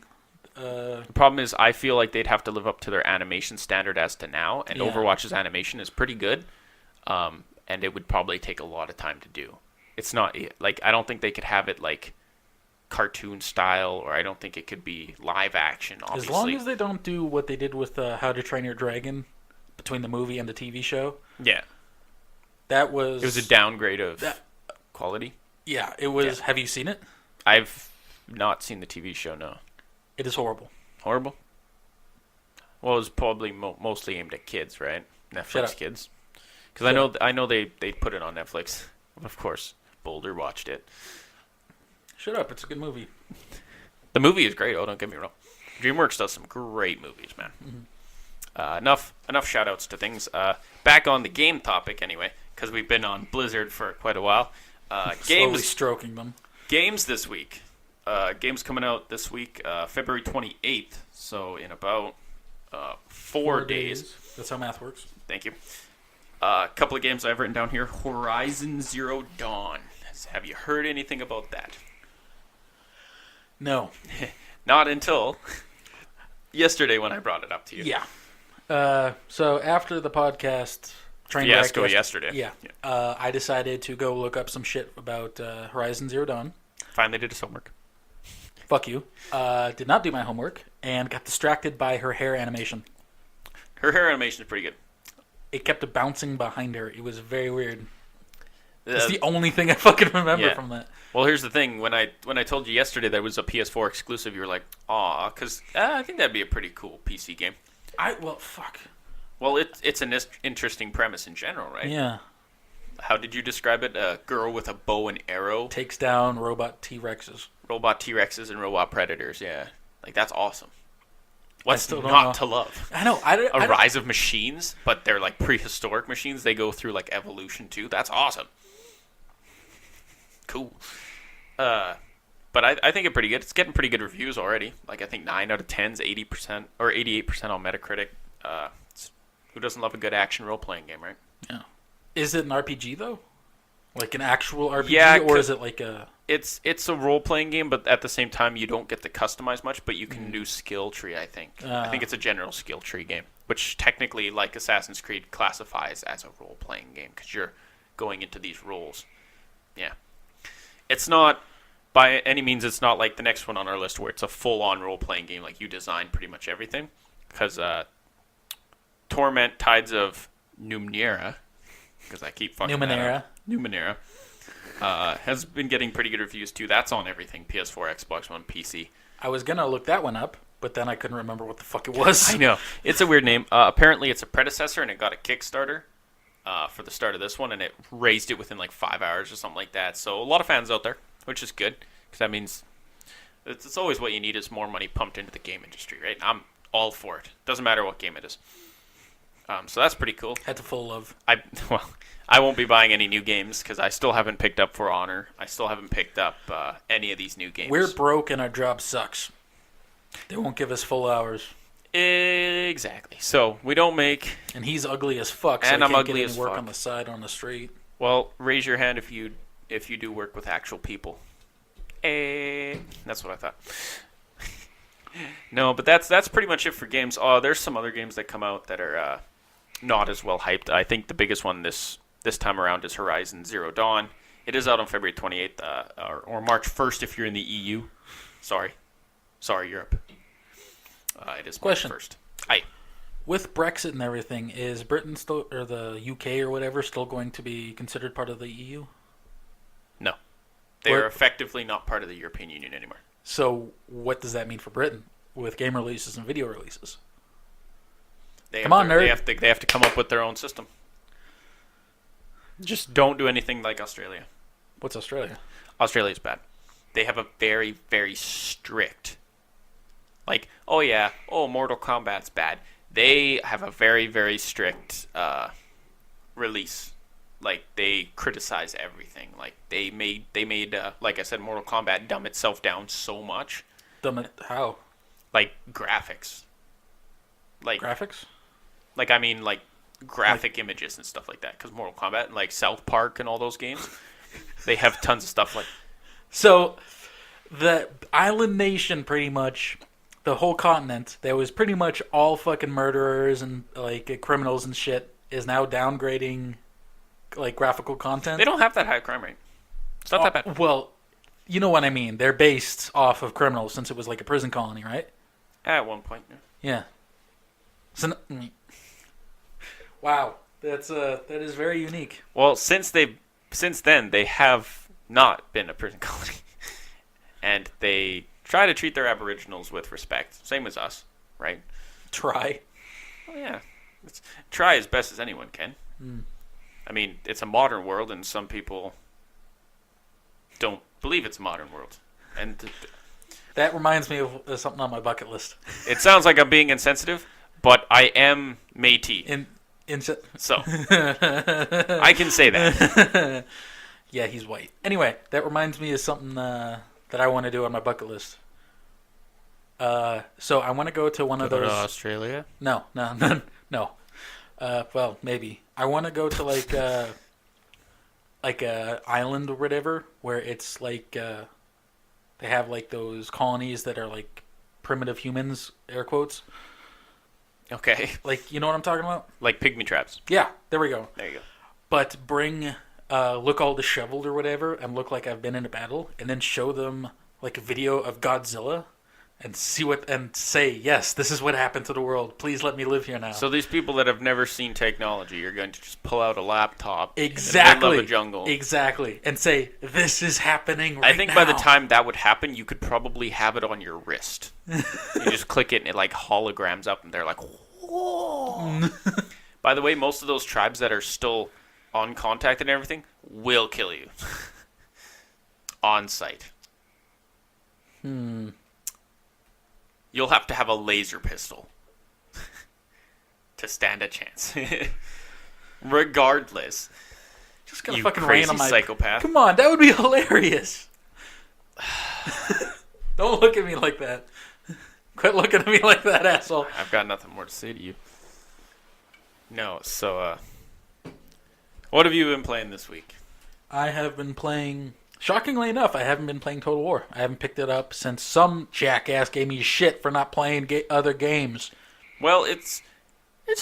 The problem is, I feel like they'd have to live up to their animation standard as to now, and Yeah. Overwatch's animation is pretty good, and it would probably take a lot of time to do. It's not like, I don't think they could have it like cartoon style, or I don't think it could be live action. Obviously, As long as they don't do what they did with How to Train Your Dragon between the movie and the TV show. yeah, That was... it was a downgrade of quality. Yeah, it was... Yeah. Have you seen it? I've not seen the TV show. No, It is horrible. horrible. Well, it was probably mostly aimed at kids, right? Shut Netflix up. kids. Because I know they put it on Netflix. Of course, Boulder watched it. Shut up, it's a good movie. The movie is great. Oh, don't get me wrong. DreamWorks does some great movies, man. Enough shout outs to things. Back on the game topic, anyway, because we've been on Blizzard for quite a while. Slowly stroking them. Games this week. Games coming out this week, February 28th. So in about 4 days. That's how math works. Thank you. A couple of games I've written down here. Horizon Zero Dawn. Have you heard anything about that? No. Not until yesterday when I brought it up to you. Yeah. So after the podcast... Fiasco yesterday. Yeah. I decided to go look up some shit about Horizon Zero Dawn. Finally did his homework. Fuck you. Did not do my homework and got distracted by her hair animation. Her hair animation is pretty good. It kept bouncing behind her. It was very weird. Uh, It's the only thing I fucking remember yeah. from that. Well, here's the thing. When I told you yesterday that it was a PS4 exclusive, you were like, "Aw," because I think that'd be a pretty cool PC game. Fuck. Well, it's an interesting premise in general, right? Yeah. How did you describe it? A girl with a bow and arrow, Takes down robot T-Rexes. robot T-Rexes, and robot predators. Yeah, like that's awesome. What's still don't not know. to love? I know. A rise of machines, but they're like prehistoric machines. They go through like evolution too. That's awesome. Cool. But I think it's pretty good. It's getting pretty good reviews already. Like I think 9 out of 10's 80% or 88% on Metacritic. Who doesn't love a good action role playing game, right? Yeah. Is it an RPG though? Like an actual RPG, Yeah, or is it like a? It's a role playing game, but at the same time you don't get to customize much, but you can do skill tree. I think it's a general skill tree game, which technically, like Assassin's Creed, classifies as a role playing game because you're going into these roles. Yeah, it's not by any means. It's not like the next one on our list where it's a full on role playing game. Like you design pretty much everything, because Torment Tides of Numenera, because I keep fucking that up. Numenera has been getting pretty good reviews too. That's on everything: PS4, Xbox One, PC. I was gonna look that one up, but then I couldn't remember what the fuck it was. I know, it's a weird name. Apparently, it's a predecessor, and it got a Kickstarter for the start of this one, and it raised it within like 5 hours or something like that. So a lot of fans out there, which is good, because that means it's always what you need is more money pumped into the game industry, right? I'm all for it. Doesn't matter what game it is. So that's pretty cool. Had to full of. I won't be buying any new games because I still haven't picked up For Honor. I still haven't picked up any of these new games. We're broke and our job sucks. They won't give us full hours. Exactly. So we don't make. And he's ugly as fuck. So And he I'm can't ugly get as any work fuck. on the side on the street. Well, raise your hand if you do work with actual people. That's what I thought. No, but that's pretty much it for games. There's some other games that come out that are not as well hyped. I think the biggest one this time around is Horizon Zero Dawn. It is out on February 28th or March 1st if you're in the EU. Sorry, Europe. It is March Question. 1st. Aye. with Brexit and everything, is Britain still, or the UK or whatever, still going to be considered part of the EU? No. They are effectively not part of the European Union anymore. So what does that mean for Britain with game releases and video releases? Come on, nerd. They have to come up with their own system. Just don't do anything like Australia. What's Australia? Australia's bad. They have a very, very strict, like, Mortal Kombat's bad. They have a very, very strict release. Like, they criticize everything. Like, they made like I said, Mortal Kombat dumb itself down so much. Dumb it how? Like, graphics. Like graphics? Like, I mean, like, graphic images and stuff like that. Because Mortal Kombat and, like, South Park and all those games, they have tons of stuff like... So, the island nation, pretty much, the whole continent, that was pretty much all fucking murderers and, like, criminals and shit, is now downgrading, like, graphical content. They don't have that high crime rate. It's not that bad. Well, you know what I mean. They're based off of criminals since it was, like, a prison colony, right? At one point, yeah. So, wow, that is very unique. Well, since then they have not been a prison colony, and they try to treat their Aboriginals with respect, same as us, right? Try. Oh yeah, try as best as anyone can. I mean, it's a modern world, and some people don't believe it's a modern world, and that reminds me of something on my bucket list. It sounds like I'm being insensitive, but I am Métis. So I can say that. Yeah, he's white. Anyway, that reminds me of something that I want to do on my bucket list. So I want to go to one of those. Australia? No. Well, maybe I want to go to like a island or whatever where it's like they have like those colonies that are like primitive humans, air quotes. Okay. Like, you know what I'm talking about? Like pygmy traps. Yeah, there we go. There you go. But bring, look all disheveled or whatever, and look like I've been in a battle, and then show them like a video of Godzilla, and say, yes, this is what happened to the world. Please let me live here now. So these people that have never seen technology are going to just pull out a laptop exactly in the middle of a jungle. Exactly. And say, this is happening right now. I think by the time that would happen, you could probably have it on your wrist. You just click it and it like holograms up and they're like, whoa. By the way, most of those tribes that are still on contact and everything will kill you. On sight. You'll have to have a laser pistol to stand a chance. Regardless. Just gonna you fucking crazy rain on my psychopath. Come on, that would be hilarious. Don't look at me like that. Quit looking at me like that, asshole. I've got nothing more to say to you. No, so what have you been playing this week? I have been playing. Shockingly enough, I haven't been playing Total War. I haven't picked it up since some jackass gave me shit for not playing other games. Well, it's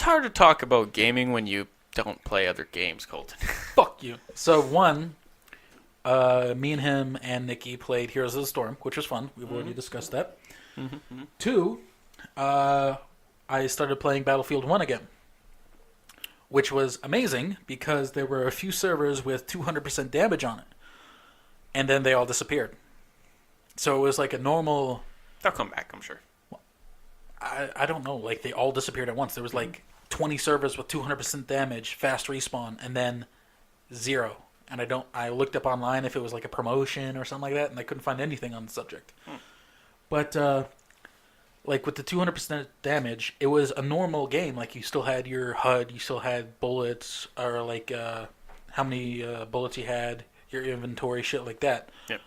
hard to talk about gaming when you don't play other games, Colton. Fuck you. So one, me and him and Nikki played Heroes of the Storm, which was fun. We've already discussed that. Two, I started playing Battlefield 1 again, which was amazing because there were a few servers with 200% damage on it. And then they all disappeared. So it was like a normal... They'll come back, I'm sure. I don't know. Like, they all disappeared at once. There was like 20 servers with 200% damage, fast respawn, and then 0. And I looked up online if it was like a promotion or something like that, and I couldn't find anything on the subject. But, like, with the 200% damage, it was a normal game. Like, you still had your HUD, you still had bullets, or like, how many bullets you had, your inventory, shit like that. Yep.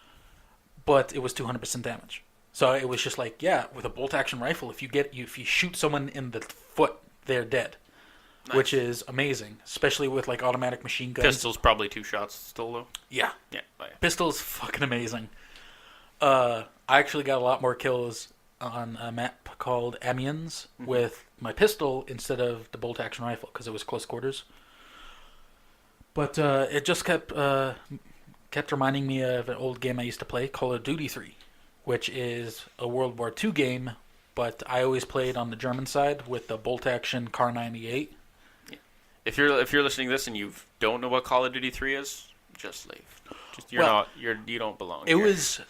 But it was 200% damage. So it was just like, yeah, with a bolt action rifle, if you shoot someone in the foot, they're dead. Nice. Which is amazing, especially with like automatic machine guns. Pistol's probably 2 shots still though. Yeah. Yeah. Pistol's fucking amazing. I actually got a lot more kills on a map called Amiens with my pistol instead of the bolt action rifle because it was close quarters. But it just kept reminding me of an old game I used to play, Call of Duty 3, which is a World War II game but I always played on the German side with the bolt-action Car 98. If you're listening to this and you don't know what Call of Duty 3 is, just leave. You don't belong. It was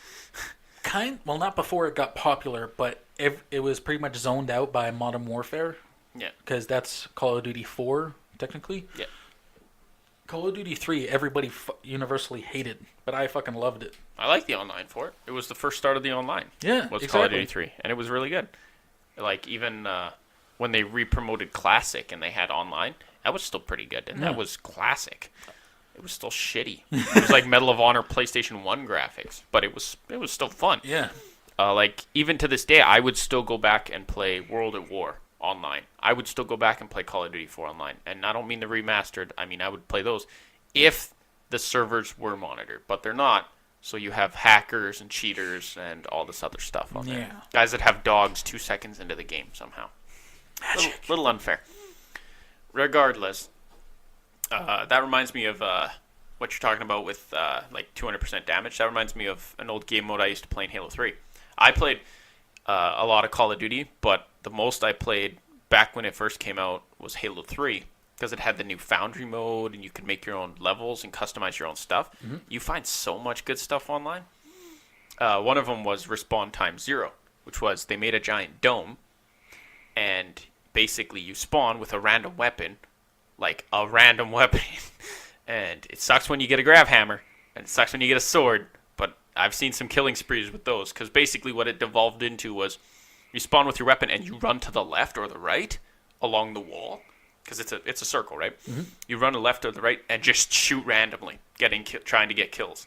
not before it got popular, but it was pretty much zoned out by Modern Warfare. Yeah. Because that's Call of Duty 4, technically. Yeah. Call of Duty 3, everybody universally hated, but I fucking loved it. I like the online for it. It was the first start of the online. Yeah, was exactly. Call of Duty 3, and it was really good. Like, even when they re-promoted Classic and they had online, that was still pretty good, and that was Classic. It was still shitty. It was like Medal of Honor PlayStation 1 graphics, but it was still fun. Yeah. Like, even to this day, I would still go back and play World at War online. I would still go back and play Call of Duty 4 online. And I don't mean the remastered. I mean, I would play those if the servers were monitored. But they're not. So you have hackers and cheaters and all this other stuff on there. Guys that have dogs 2 seconds into the game somehow. Little unfair. Regardless, that reminds me of what you're talking about with like 200% damage. That reminds me of an old game mode I used to play in Halo 3. I played a lot of Call of Duty, but the most I played back when it first came out was Halo 3 because it had the new Foundry mode and you could make your own levels and customize your own stuff. Mm-hmm. You find so much good stuff online. One of them was Respawn Time Zero, which was they made a giant dome and basically you spawn with a random weapon, and it sucks when you get a grav hammer and it sucks when you get a sword, but I've seen some killing sprees with those because basically what it devolved into was you spawn with your weapon and you run to the left or the right along the wall because it's a circle, right? Mm-hmm. You run to the left or the right and just shoot randomly, trying to get kills.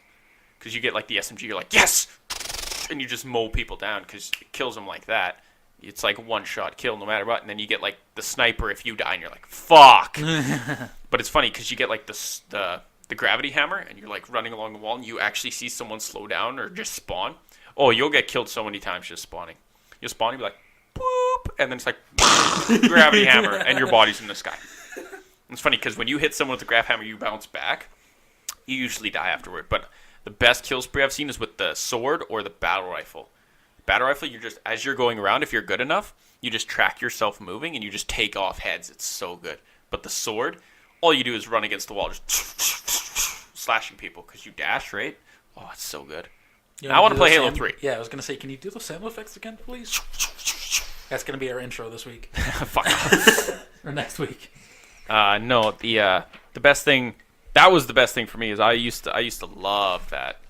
Because you get like the SMG, you're like, yes! And you just mow people down because it kills them like that. It's like a one-shot kill no matter what. And then you get like the sniper if you die and you're like, fuck! But it's funny because you get like the gravity hammer and you're like running along the wall and you actually see someone slow down or just spawn. Oh, you'll get killed so many times just spawning. You'll spawn and be like, boop, and then it's like, gravity hammer, and your body's in the sky. And it's funny, because when you hit someone with the grav hammer, you bounce back. You usually die afterward, but the best kill spree I've seen is with the sword or the battle rifle. Battle rifle, you're just, as you're going around, if you're good enough, you just track yourself moving, and you just take off heads. It's so good. But the sword, all you do is run against the wall, just slashing people, because you dash, right? Oh, it's so good. I want to play Halo 3. Yeah, I was going to say, can you do those sound effects again, please? That's going to be our intro this week. Fuck off. Or next week. No, the best thing, that was the best thing for me, is I used to love that,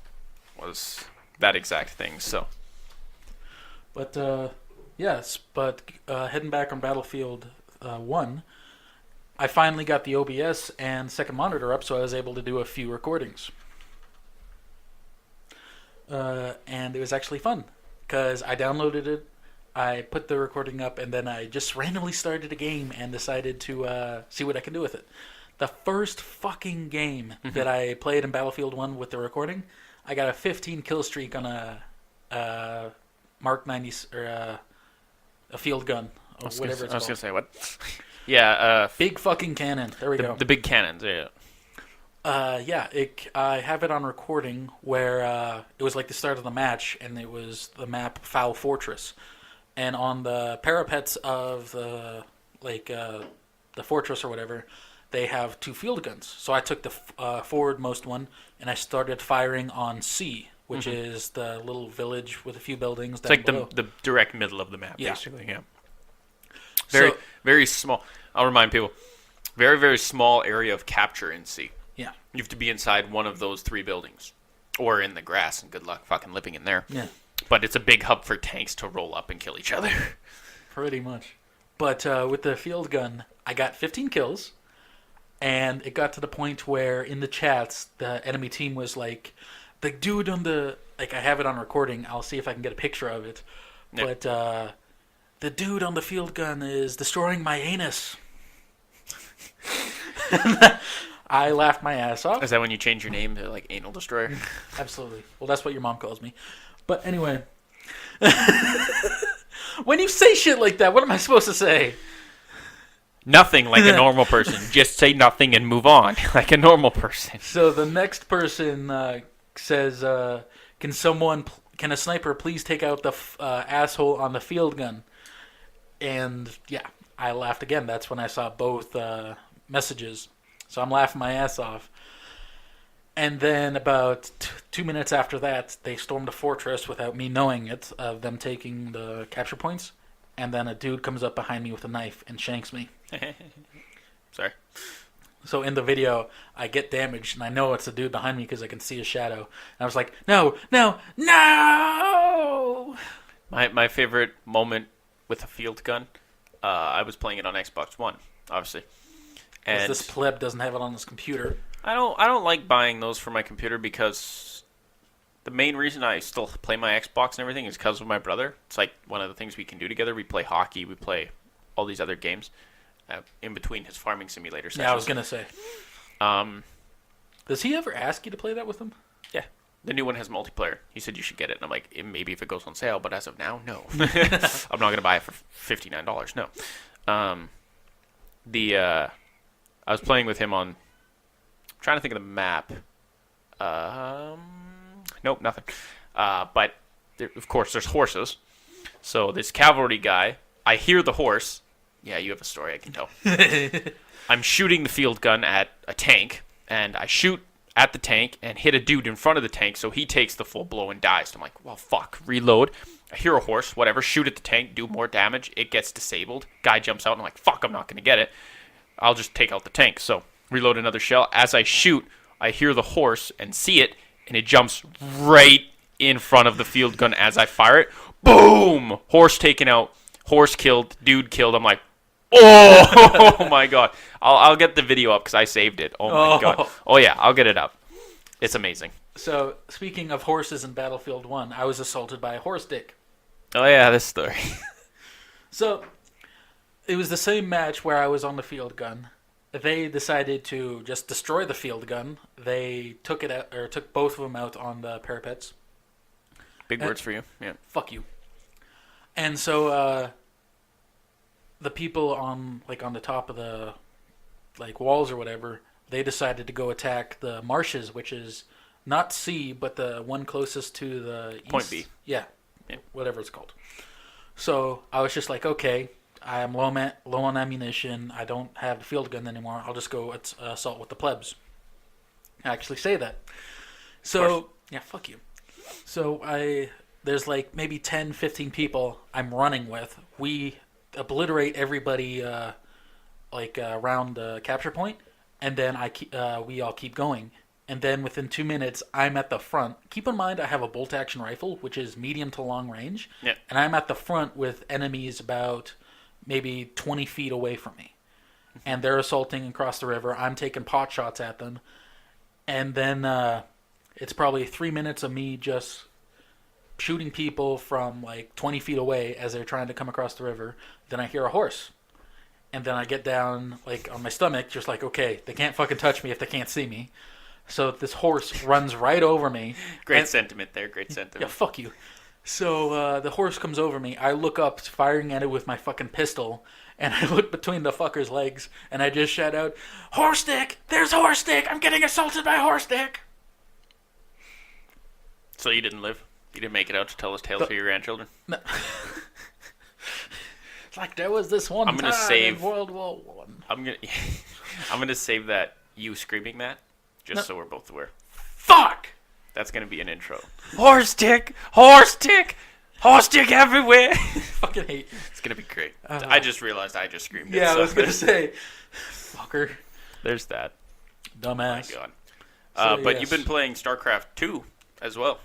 was that exact thing, so. But, heading back on Battlefield 1, I finally got the OBS and second monitor up, so I was able to do a few recordings. And it was actually fun because I downloaded it, I put the recording up, and then I just randomly started a game and decided to see what I can do with it. The first fucking game that I played in Battlefield 1 with the recording, I got a 15 kill streak on a Mark 90 or a field gun or whatever it's called. I was gonna say what? Yeah, big fucking cannon. There we go. The big cannons. Yeah. I have it on recording where it was like the start of the match, and it was the map Foul Fortress, and on the parapets of the fortress or whatever, they have 2 field guns. So I took the forwardmost one, and I started firing on C, which is the little village with a few buildings. It's like the direct middle of the map, basically. Yeah. Very small. I'll remind people, very, very small area of capture in C. Yeah. You have to be inside one of those 3 buildings. Or in the grass, and good luck fucking living in there. Yeah. But it's a big hub for tanks to roll up and kill each other. Pretty much. But with the field gun, I got 15 kills. And it got to the point where in the chats, the enemy team was like, the dude on the... Like, I have it on recording. I'll see if I can get a picture of it. Yeah. But the dude on the field gun is destroying my anus. I laughed my ass off. Is that when you change your name to, like, Anal Destroyer? Absolutely. Well, that's what your mom calls me. But anyway. When you say shit like that, what am I supposed to say? Nothing, like a normal person. Just say nothing and move on, like a normal person. So the next person says, can someone can a sniper please take out the asshole on the field gun? And yeah, I laughed again. That's when I saw both messages. So I'm laughing my ass off. And then about 2 minutes after that, they stormed a fortress without me knowing it, of them taking the capture points. And then a dude comes up behind me with a knife and shanks me. Sorry. So in the video, I get damaged, and I know it's a dude behind me because I can see his shadow. And I was like, no, no, no! My favorite moment with a field gun, I was playing it on Xbox One, obviously. Because this pleb doesn't have it on his computer. I don't like buying those for my computer because the main reason I still play my Xbox and everything is because of my brother. It's like one of the things we can do together. We play hockey. We play all these other games in between his farming simulator sessions. Yeah, I was going to say. Does he ever ask you to play that with him? Yeah. The new one has multiplayer. He said you should get it. And I'm like, maybe if it goes on sale. But as of now, no. I'm not going to buy it for $59. No. I was playing with him on... trying to think of the map. Nope, nothing. But, of course, there's horses. So this cavalry guy, I hear the horse. Yeah, you have a story, I can tell. I'm shooting the field gun at a tank, and I shoot at the tank and hit a dude in front of the tank, so he takes the full blow and dies. So I'm like, well, fuck, reload. I hear a horse, whatever, shoot at the tank, do more damage. It gets disabled. Guy jumps out, and I'm like, fuck, I'm not going to get it. I'll just take out the tank. So reload another shell. As I shoot, I hear the horse and see it, and it jumps right in front of the field gun as I fire it. Boom! Horse taken out. Horse killed. Dude killed. I'm like, oh my god. I'll get the video up because I saved it. Oh my god. Oh yeah, I'll get it up. It's amazing. So, speaking of horses in Battlefield 1, I was assaulted by a horse dick. Oh yeah, this story. So, it was the same match where I was on the field gun. They decided to just destroy the field gun. They took it out, or took both of them out on the parapets. Big words for you. Yeah. Fuck you. And so the people on the top of the walls or whatever, they decided to go attack the marshes, which is not C, but the one closest to the east. Point B. Yeah. Whatever it's called. So I was just like, okay, I am low on ammunition. I don't have the field gun anymore. I'll just go assault with the plebs. I actually say that. So, yeah, fuck you. So there's maybe 10, 15 people I'm running with. We obliterate everybody around the capture point, and then we all keep going. And then within 2 minutes, I'm at the front. Keep in mind, I have a bolt-action rifle, which is medium to long range. Yeah. And I'm at the front with enemies about maybe 20 feet away from me. And they're assaulting across the river. I'm taking pot shots at them. And then it's probably 3 minutes of me just shooting people from 20 feet away as they're trying to come across the river. Then I hear a horse. And then I get down on my stomach, just okay, they can't fucking touch me if they can't see me. So this horse runs right over me. Great sentiment there, great sentiment. Yeah, fuck you. So the horse comes over me. I look up, firing at it with my fucking pistol, and I look between the fucker's legs, and I just shout out, "Horse dick! There's horse dick! I'm getting assaulted by horse dick!" So you didn't live? You didn't make it out to tell us tales for your grandchildren? No. There was this one I'm gonna time save, in World War One. I'm gonna save that, you screaming that, just so we're both aware. Fuck! That's going to be an intro. Horse dick! Horse dick! Horse dick everywhere! Fucking hate you. It's going to be great. I just realized I just screamed it. Yeah, I was going to say. Fucker. There's that. Dumbass. Oh my god. But yes. you've been playing StarCraft 2 as well.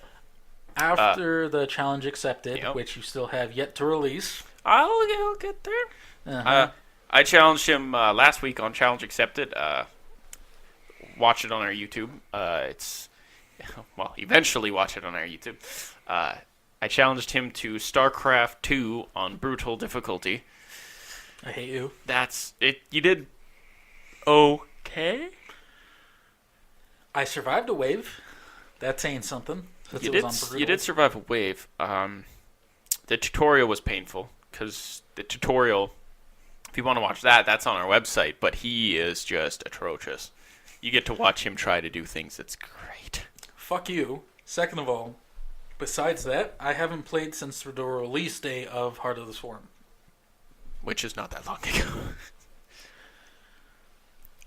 After the challenge accepted, yep. which you still have yet to release. I'll get there. Uh-huh. I challenged him last week on Challenge Accepted. Watch it on our YouTube. Eventually watch it on our YouTube. I challenged him to StarCraft 2 on brutal difficulty. I hate you. That's it. You did okay. I survived a wave. That's saying something. You did survive a wave. The tutorial was painful because the tutorial, if you want to watch that, that's on our website. But he is just atrocious. You get to watch him try to do things. That's great. Fuck you. Second of all, Besides that, I haven't played since the release day of Heart of the Swarm. Which is not that long ago.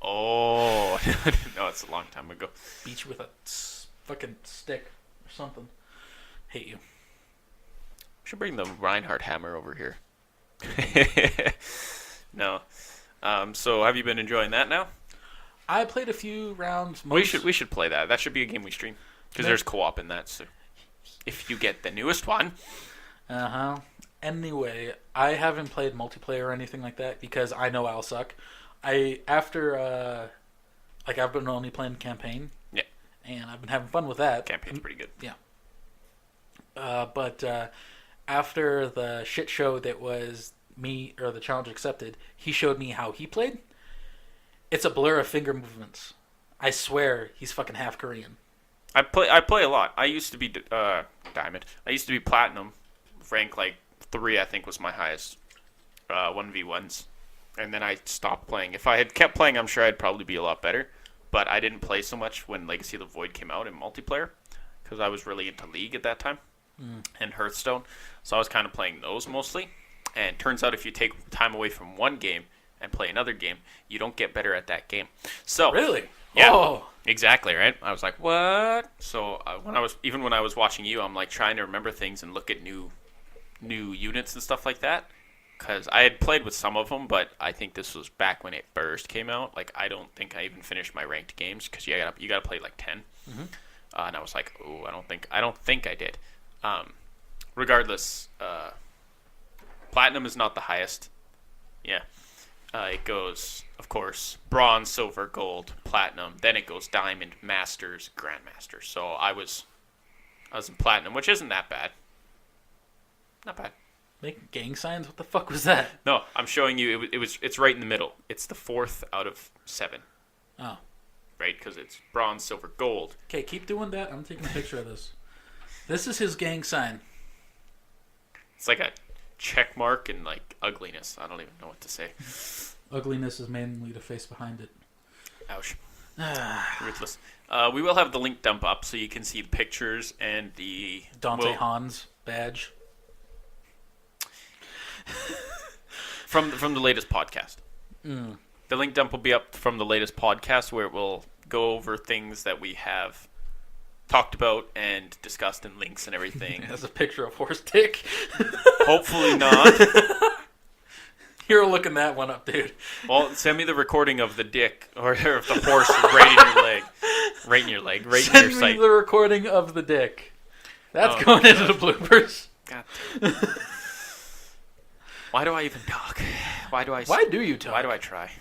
Oh, no, it's a long time ago. Beat you with a fucking stick or something. Hate you. Should bring the Reinhardt hammer over here. No. So have you been enjoying that now? I played a few rounds. We should play that. That should be a game we stream because there's co-op in that. So if you get the newest one. Anyway, I haven't played multiplayer or anything like that because I know I'll suck. I've been only playing campaign. Yeah. And I've been having fun with that. Campaign's pretty good. Yeah. But after the shit show that was me, or the challenge accepted, he showed me how he played. It's a blur of finger movements. I swear he's fucking half Korean. I play a lot. I used to be diamond. I used to be platinum. Rank like 3, I think, was my highest 1v1s. And then I stopped playing. If I had kept playing, I'm sure I'd probably be a lot better. But I didn't play so much when Legacy of the Void came out in multiplayer because I was really into League at that time and Hearthstone. So I was kind of playing those mostly. And turns out if you take time away from one game and play another game, you don't get better at that game. So really? Yeah. Oh. Exactly, right? I was like, what? So when I was watching you, I'm like trying to remember things and look at new units and stuff like that. Because I had played with some of them, but I think this was back when it first came out. Like, I don't think I even finished my ranked games because you gotta play like 10. Mm-hmm. And I was like, oh, I don't think I did. Regardless, platinum is not the highest. Yeah, it goes, of course, bronze, silver, gold, platinum. Then it goes diamond, masters, grandmaster. So I was in platinum, which isn't that bad. Not bad. Making gang signs? What the fuck was that? No, I'm showing you. It's right in the middle. It's the 4th out of 7. Oh. Right, because it's bronze, silver, gold. Okay, keep doing that. I'm taking a picture of this. This is his gang sign. It's like a check mark and like ugliness. I don't even know what to say. Ugliness is mainly the face behind it. Ouch. Ruthless. We will have the link dump up so you can see the pictures and the Dante Hans badge. from the latest podcast. The link dump will be up from the latest podcast where it will go over things that we have talked about and discussed and links and everything. It has a picture of horse dick. Hopefully not. You're looking that one up, dude. Well, send me the recording of the dick or of the horse right in your leg. Right in your leg. Right in your sight. Send me the recording of the dick. That's going into the bloopers. God. Why do I even talk? Why do you talk? Why do I try?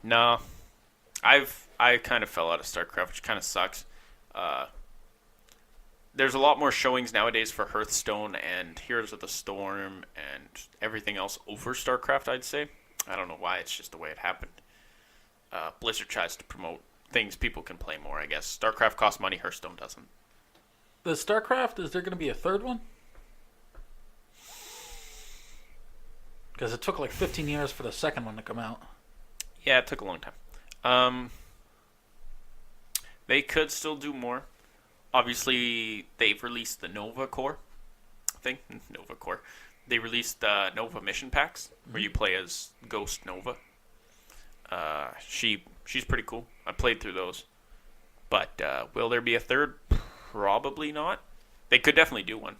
No. I kind of fell out of StarCraft, which kind of sucks. There's a lot more showings nowadays for Hearthstone and Heroes of the Storm and everything else over StarCraft, I'd say. I don't know why, it's just the way it happened. Blizzard tries to promote things people can play more, I guess. StarCraft costs money, Hearthstone doesn't. The StarCraft, is there going to be a third one? Because it took like 15 years for the second one to come out. Yeah, it took a long time. They could still do more. Obviously, they've released the Nova Core thing. Nova Core. They released Nova mission packs where you play as Ghost Nova. She's pretty cool. I played through those. But will there be a third? Probably not. They could definitely do one.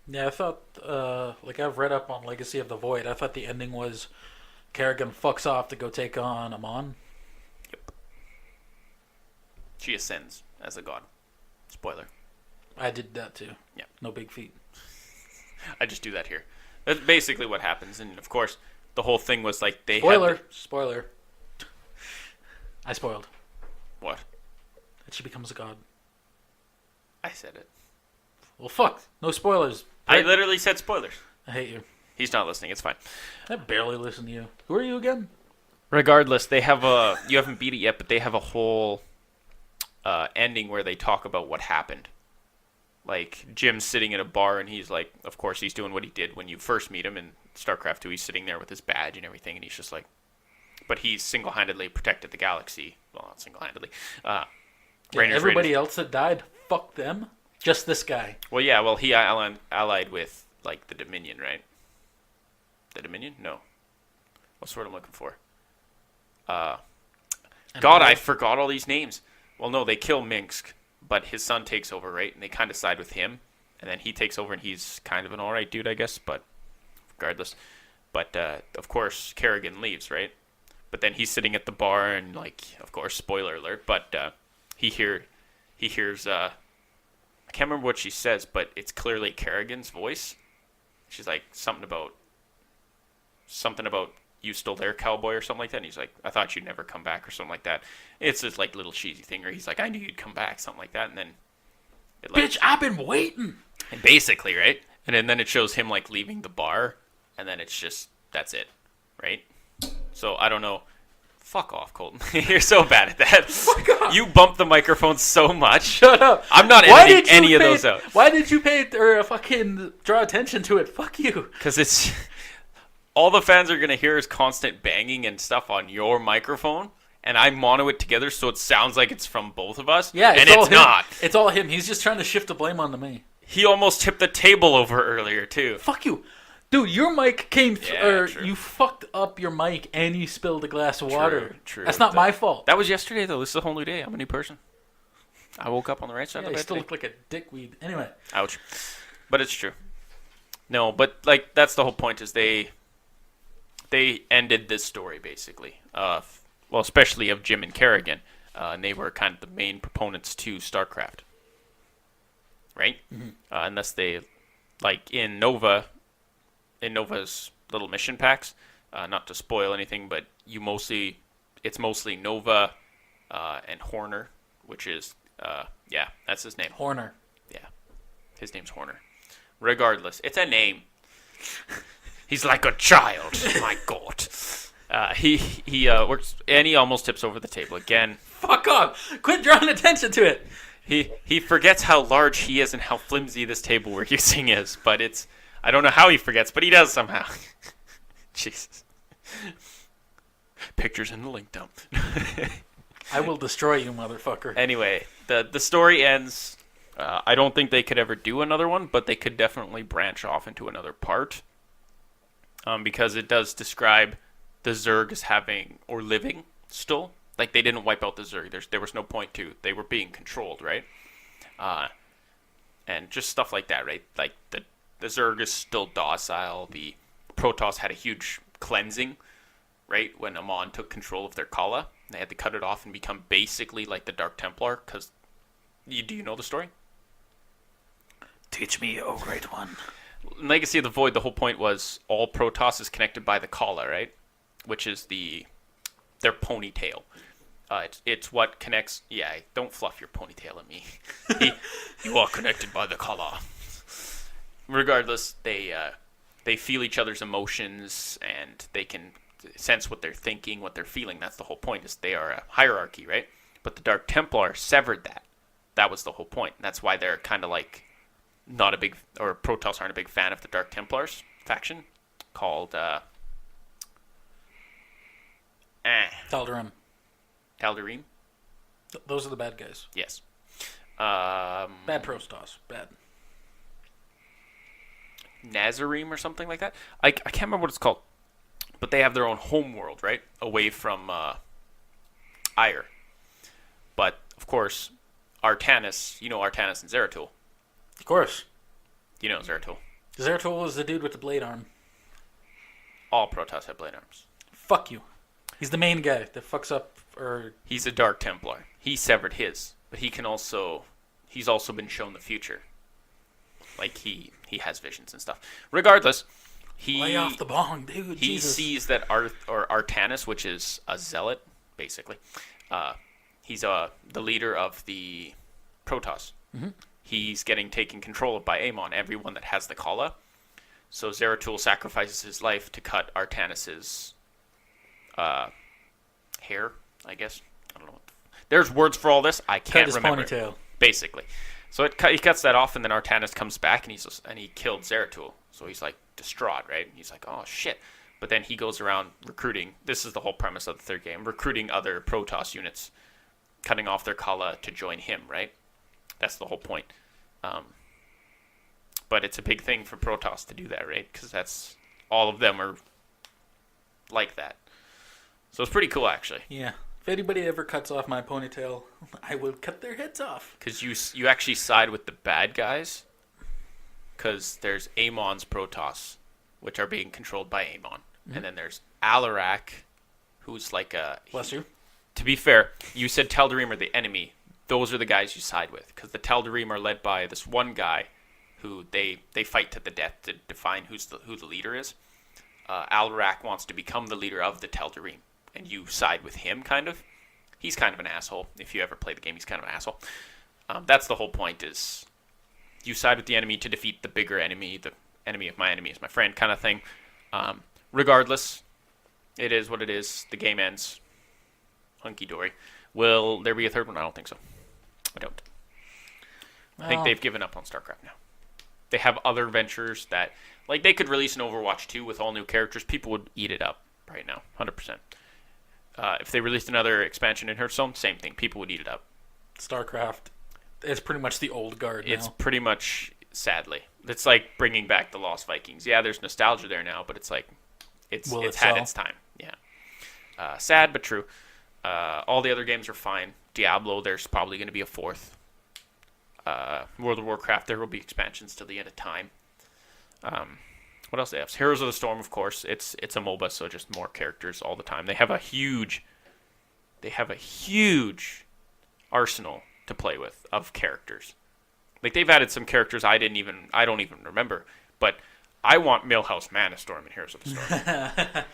Yeah, I thought, I've read up on Legacy of the Void. I thought the ending was Kerrigan fucks off to go take on Amon. Yep. She ascends as a god. Spoiler. I did that too. Yeah. No big feat. I just do that here. That's basically what happens. And of course, the whole thing was like they Spoiler. I spoiled. What? That she becomes a god. I said it. Well, fuck. No spoilers. I literally said spoilers. I hate you. He's not listening. It's fine. I barely listen to you. Who are you again? Regardless, they have you haven't beat it yet, but they have a whole ending where they talk about what happened. Like, Jim's sitting in a bar, and he's like, of course, he's doing what he did when you first meet him in StarCraft 2. He's sitting there with his badge and everything, and he's just like, but he single-handedly protected the galaxy. Well, not single-handedly. Everybody else that died, fuck them. Just this guy. Well, yeah. Well, he allied with like the Dominion, right? The Dominion? No. What's the word I'm looking for? God, I forgot all these names. Well, no, they kill Minsk, but his son takes over, right? And they kind of side with him, and then he takes over, and he's kind of an alright dude, I guess. But regardless, of course, Kerrigan leaves, right? But then he's sitting at the bar, and like, of course, spoiler alert. But he hears. I can't remember what she says, but it's clearly Kerrigan's voice. She's like something about you stole their cowboy or something like that. And he's like, I thought you'd never come back or something like that. It's this like little cheesy thing where he's like, I knew you'd come back, something like that. And then, bitch, I've been waiting. Basically, right? And then it shows him like leaving the bar, and then it's just that's it, right? So I don't know. Fuck off, Colton. You're so bad at that. Fuck off. You bump the microphone so much. Shut up. I'm not editing any of those out. Why did you pay or fucking draw attention to it? Fuck you. Because it's all the fans are gonna hear is constant banging and stuff on your microphone, and I mono it together so it sounds like it's from both of us. Yeah, and it's not. It's all him. He's just trying to shift the blame onto me. He almost tipped the table over earlier too. Fuck you. Dude, your mic came true. you fucked up your mic and you spilled a glass of water. True. That's not my fault. That was yesterday, though. This is a whole new day. I'm a new person. I woke up on the right side of the bed. You still look like a dickweed. Anyway. Ouch. But it's true. No, but like that's the whole point is they ended this story, basically. Well, especially of Jim and Kerrigan. And they were kind of the main proponents to StarCraft. Right? Mm-hmm. Unless they, like in Nova's little mission packs, not to spoil anything, but it's mostly Nova and Horner, which is, that's his name. Horner. Yeah, his name's Horner. Regardless, it's a name. He's like a child. My God. He works, and he almost tips over the table again. Fuck off! Quit drawing attention to it. He forgets how large he is and how flimsy this table we're using is, but it's. I don't know how he forgets, but he does somehow. Jesus. Pictures in the link dump. I will destroy you, motherfucker. Anyway, the story ends. I don't think they could ever do another one, but they could definitely branch off into another part. Because it does describe the Zerg as having, or living still. Like, they didn't wipe out the Zerg. There was no point to. They were being controlled, right? And just stuff like that, right? Like, the Zerg is still docile. The Protoss had a huge cleansing, right? When Amon took control of their Kala. They had to cut it off and become basically like the Dark Templar. Because, do you know the story? Teach me, oh great one. Legacy of the Void, the whole point was all Protoss is connected by the Kala, right? Which is their ponytail. It's what connects... Yeah, don't fluff your ponytail at me. You are connected by the Kala. Regardless, they feel each other's emotions, and they can sense what they're thinking, what they're feeling. That's the whole point, is they are a hierarchy, right? But the Dark Templar severed that. That was the whole point. And that's why they're kind of like not a big... Or Protoss aren't a big fan of the Dark Templars faction, called... Tal'Darim. Tal'Darim? Those are the bad guys. Yes. Bad Protoss. Bad. Nazarim or something like that. I can't remember what it's called. But they have their own home world, right? Away from Ire. But, of course, Artanis, you know Artanis and Zeratul. Of course. You know Zeratul. Zeratul is the dude with the blade arm. All Protoss have blade arms. Fuck you. He's the main guy that fucks up, or... He's a Dark Templar. He severed his. But he's also been shown the future. Like, he has visions and stuff. Regardless, lay off the bong, dude. He sees that Artanis, which is a zealot, basically. He's the leader of the Protoss. Mm-hmm. He's getting taken control of by Amon, everyone that has the Kala. So Zeratul sacrifices his life to cut Artanis's hair, I guess. I don't know. There's words for all this. I can't remember. Cut his ponytail. Basically. So he cuts that off, and then Artanis comes back, and he killed Zeratul. So he's like distraught, right? And he's like, oh shit. But then he goes around recruiting. This is the whole premise of the third game. Recruiting other Protoss units. Cutting off their Kala to join him, right? That's the whole point. But it's a big thing for Protoss to do that, right? Because that's... all of them are like that. So it's pretty cool, actually. Yeah. If anybody ever cuts off my ponytail, I will cut their heads off. Because you actually side with the bad guys. Because there's Amon's Protoss, which are being controlled by Amon. Mm-hmm. And then there's Alarak, who's like a... Bless you. To be fair, you said Teldarim are the enemy. Those are the guys you side with. Because the Teldarim are led by this one guy who they fight to the death to define who the leader is. Alarak wants to become the leader of the Teldarim. And you side with him, kind of. He's kind of an asshole. If you ever play the game, he's kind of an asshole. That's the whole point, is you side with the enemy to defeat the bigger enemy. The enemy of my enemy is my friend, kind of thing. Regardless, it is what it is. The game ends. Hunky-dory. Will there be a third one? I don't think so. I don't. I think they've given up on StarCraft now. They have other ventures that... like, they could release an Overwatch 2 with all new characters. People would eat it up right now. 100%. If they released another expansion in Hearthstone, same thing. People would eat it up. StarCraft is pretty much the old guard now. It's pretty much, sadly. It's like bringing back the Lost Vikings. Yeah, there's nostalgia there now, but it's like... It's had its time. Yeah. Sad, but true. All the other games are fine. Diablo, there's probably going to be a fourth. World of Warcraft, there will be expansions till the end of time. What else do they have? Heroes of the Storm, of course. It's a MOBA, so just more characters all the time. They have a huge arsenal to play with of characters. Like, they've added some characters I don't even remember. But I want Millhouse Manastorm in Heroes of the Storm.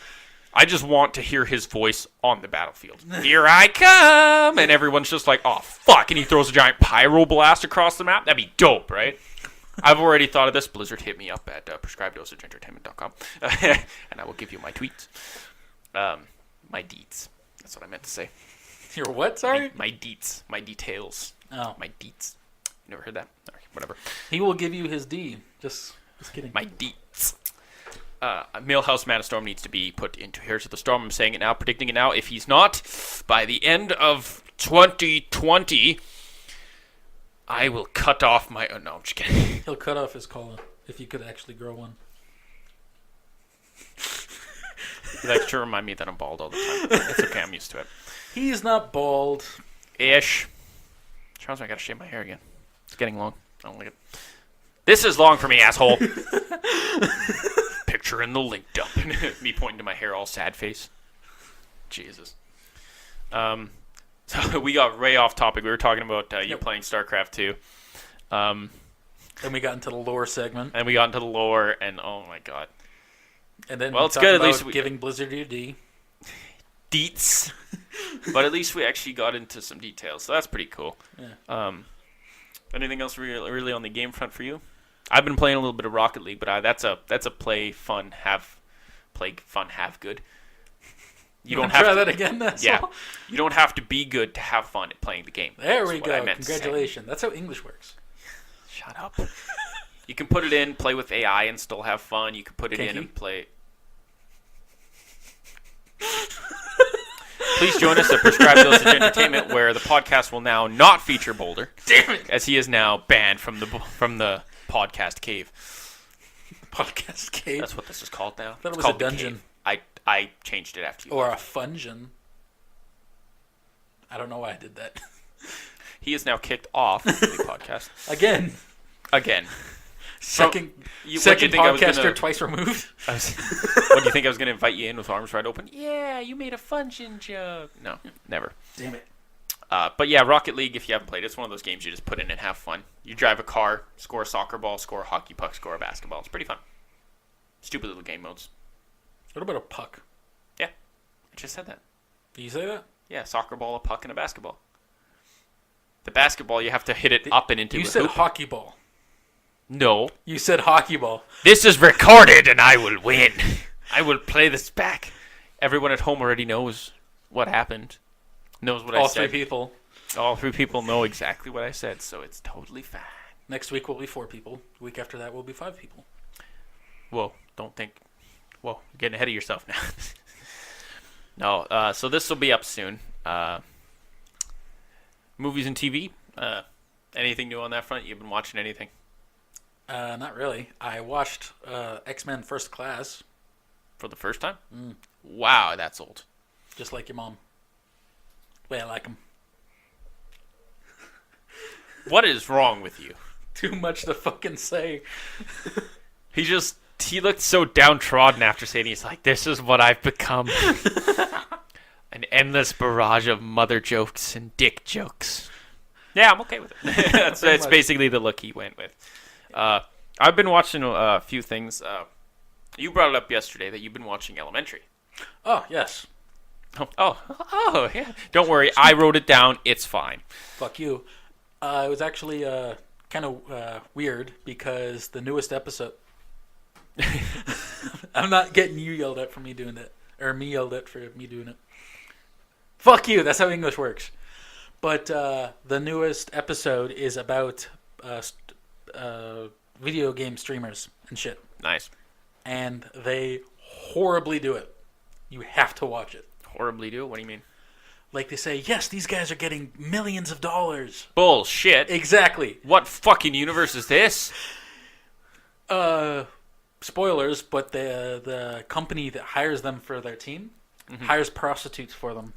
I just want to hear his voice on the battlefield. Here I come! And everyone's just like, oh, fuck. And he throws a giant pyro blast across the map. That'd be dope, right? I've already thought of this. Blizzard, hit me up at prescribeddosageentertainment.com. And I will give you my tweets. My deets. That's what I meant to say. Your what, sorry? My deets. My details. Oh. My deets. You never heard that? All right, whatever. He will give you his D. Just kidding. My deets. Millhouse Manastorm needs to be put into Heroes of the Storm. I'm saying it now, predicting it now. If he's not, by the end of 2020, I will cut off my... oh, no, I'm just kidding. He'll cut off his collar if you could actually grow one. He likes to remind me that I'm bald all the time. It's okay, I'm used to it. He's not bald. Ish. Charles, I gotta shave my hair again. It's getting long. I don't like it. This is long for me, asshole. Picture in the link dump. Me pointing to my hair, all sad face. Jesus. So we got way off topic. We were talking about you playing StarCraft 2. Then we got into the lore segment. And we got into the lore, and oh my god. And then well, it's good. At least we giving Blizzard your D. Deets. But at least we actually got into some details, so that's pretty cool. Yeah. Anything else really on the game front for you? I've been playing a little bit of Rocket League, but that's a play fun, have good. You don't have to try that again. That's yeah. All? You don't have to be good to have fun at playing the game. There we go. Congratulations. That's how English works. Shut up. You can put it in, play with AI, and still have fun. You can put it in and play. Please join us at Prescribed Dosage Entertainment, where the podcast will now not feature Boulder. Damn it! As he is now banned from the podcast cave. Podcast cave? That's what this is called now. I thought it was a dungeon. I changed it after you. Or a fungeon. I don't know why I did that. He is now kicked off the podcast. Again. Second podcaster twice removed. What do you think I was going to invite you in with arms wide open? Yeah, you made a fungeon joke. No, never. Damn it. But yeah, Rocket League, if you haven't played, it's one of those games you just put in and have fun. You drive a car, score a soccer ball, score a hockey puck, score a basketball. It's pretty fun. Stupid little game modes. What about a puck? Yeah, I just said that. Did you say that? Yeah, soccer ball, a puck, and a basketball. The basketball, you have to hit it up and into a hoop. You said hockey ball. No. You said hockey ball. This is recorded, and I will win. I will play this back. Everyone at home already knows what happened. Knows what I said. All 3 people. All 3 people know exactly what I said, so it's totally fine. Next week will be 4 people. The week after that will be 5 people. Whoa, don't think. Whoa, you're getting ahead of yourself now. No, so this will be up soon. Movies and TV. Anything new on that front? You've been watching anything? Not really. I watched X-Men First Class. For the first time? Wow, that's old. Just like your mom. Way I like him. What is wrong with you? Too much to fucking say. He looked so downtrodden after saying he's like, this is what I've become. An endless barrage of mother jokes and dick jokes. Yeah, I'm okay with it. That's basically the look he went with. I've been watching a few things. You brought it up yesterday that you've been watching Elementary. Oh, yes. Oh, yeah. Don't worry, I wrote it down. It's fine. Fuck you. It was actually kind of weird because the newest episode... I'm not getting you yelled at for me doing that. Or me yelled at for me doing it. Fuck you, that's how English works. But the newest episode is about video game streamers and shit. Nice. And they horribly do it. You have to watch it. Horribly do it? What do you mean? Like they say, yes, these guys are getting millions of dollars. Bullshit. Exactly. What fucking universe is this? Spoilers, but the company that hires them for their team hires prostitutes for them.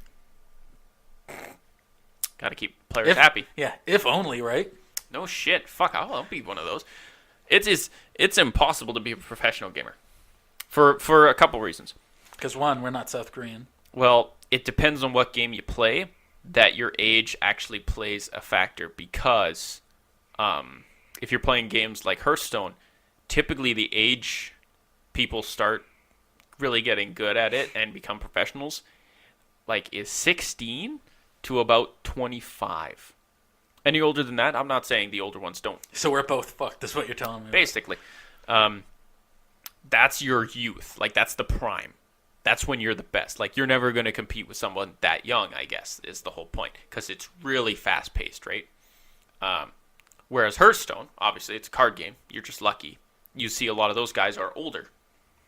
Gotta keep players happy. Yeah, if only, right? No shit. Fuck, I'll be one of those. It's impossible to be a professional gamer. For a couple reasons. Because one, we're not South Korean. Well, it depends on what game you play, that your age actually plays a factor, because if you're playing games like Hearthstone, typically the age people start really getting good at it and become professionals is 16 to about 25. Any older than that, I'm not saying the older ones don't. So we're both fucked, is what you're telling me. Basically. That's your youth. That's the prime. That's when you're the best. You're never going to compete with someone that young, I guess, is the whole point. Because it's really fast-paced, right? Whereas Hearthstone, obviously, it's a card game. You're just lucky. You see a lot of those guys are older.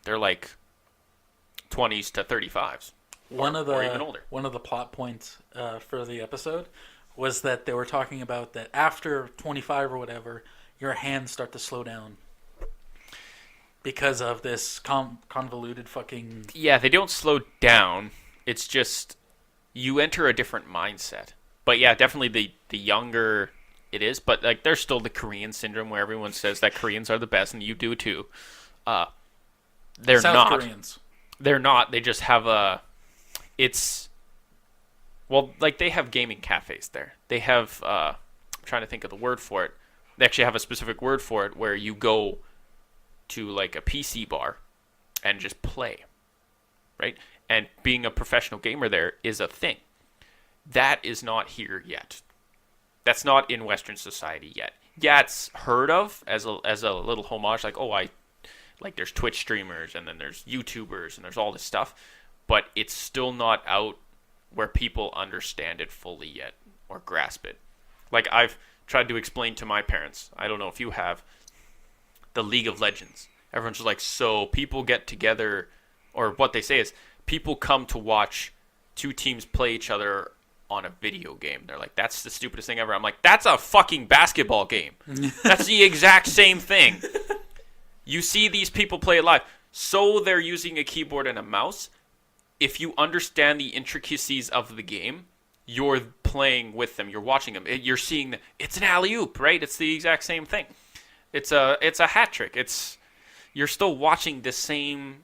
They're 20s to 35s. Or even older. One of the plot points for the episode was that they were talking about that after 25 or whatever, your hands start to slow down. Because of this convoluted fucking... Yeah, they don't slow down. It's just you enter a different mindset. But yeah, definitely the younger it is. But there's still the Korean syndrome where everyone says that Koreans are the best, and you do too. They're South not. Koreans. They're not. They just have a... It's... Well, they have gaming cafes there. They have... I'm trying to think of the word for it. They actually have a specific word for it where you go to a PC bar and just play, right? And being a professional gamer there is a thing. That is not here yet. That's not in Western society yet. Yeah, it's heard of as a little homage, there's Twitch streamers and then there's YouTubers and there's all this stuff, but it's still not out where people understand it fully yet or grasp it. I've tried to explain to my parents, I don't know if you have, the League of Legends. Everyone's just so people get together, or what they say is people come to watch two teams play each other on a video game. They're that's the stupidest thing ever. I'm that's a fucking basketball game. That's the exact same thing. You see these people play it live. So they're using a keyboard and a mouse. If you understand the intricacies of the game, you're playing with them. You're watching them. You're seeing it's an alley-oop, right? It's the exact same thing. It's a hat trick. You're still watching the same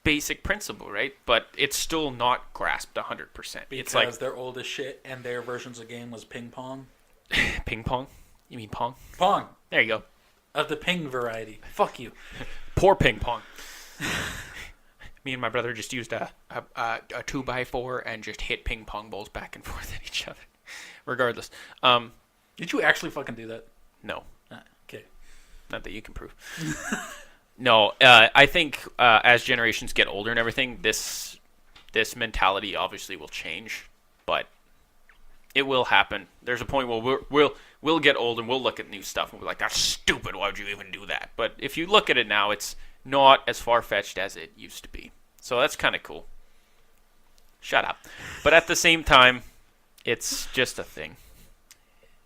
basic principle, right? But it's still not grasped 100%. Because they're old as shit and their versions of the game was ping pong. Ping pong? You mean pong? Pong. There you go. Of the ping variety. Fuck you. Poor ping pong. Me and my brother just used a 2x4 and just hit ping pong balls back and forth at each other. Regardless. Did you actually fucking do that? No. Okay. Not that you can prove. No, I think as generations get older and everything, this mentality obviously will change, but it will happen. There's a point where we'll get old and we'll look at new stuff and we'll be that's stupid. Why would you even do that? But if you look at it now, it's not as far-fetched as it used to be. So that's kind of cool. Shut up. But at the same time, it's just a thing.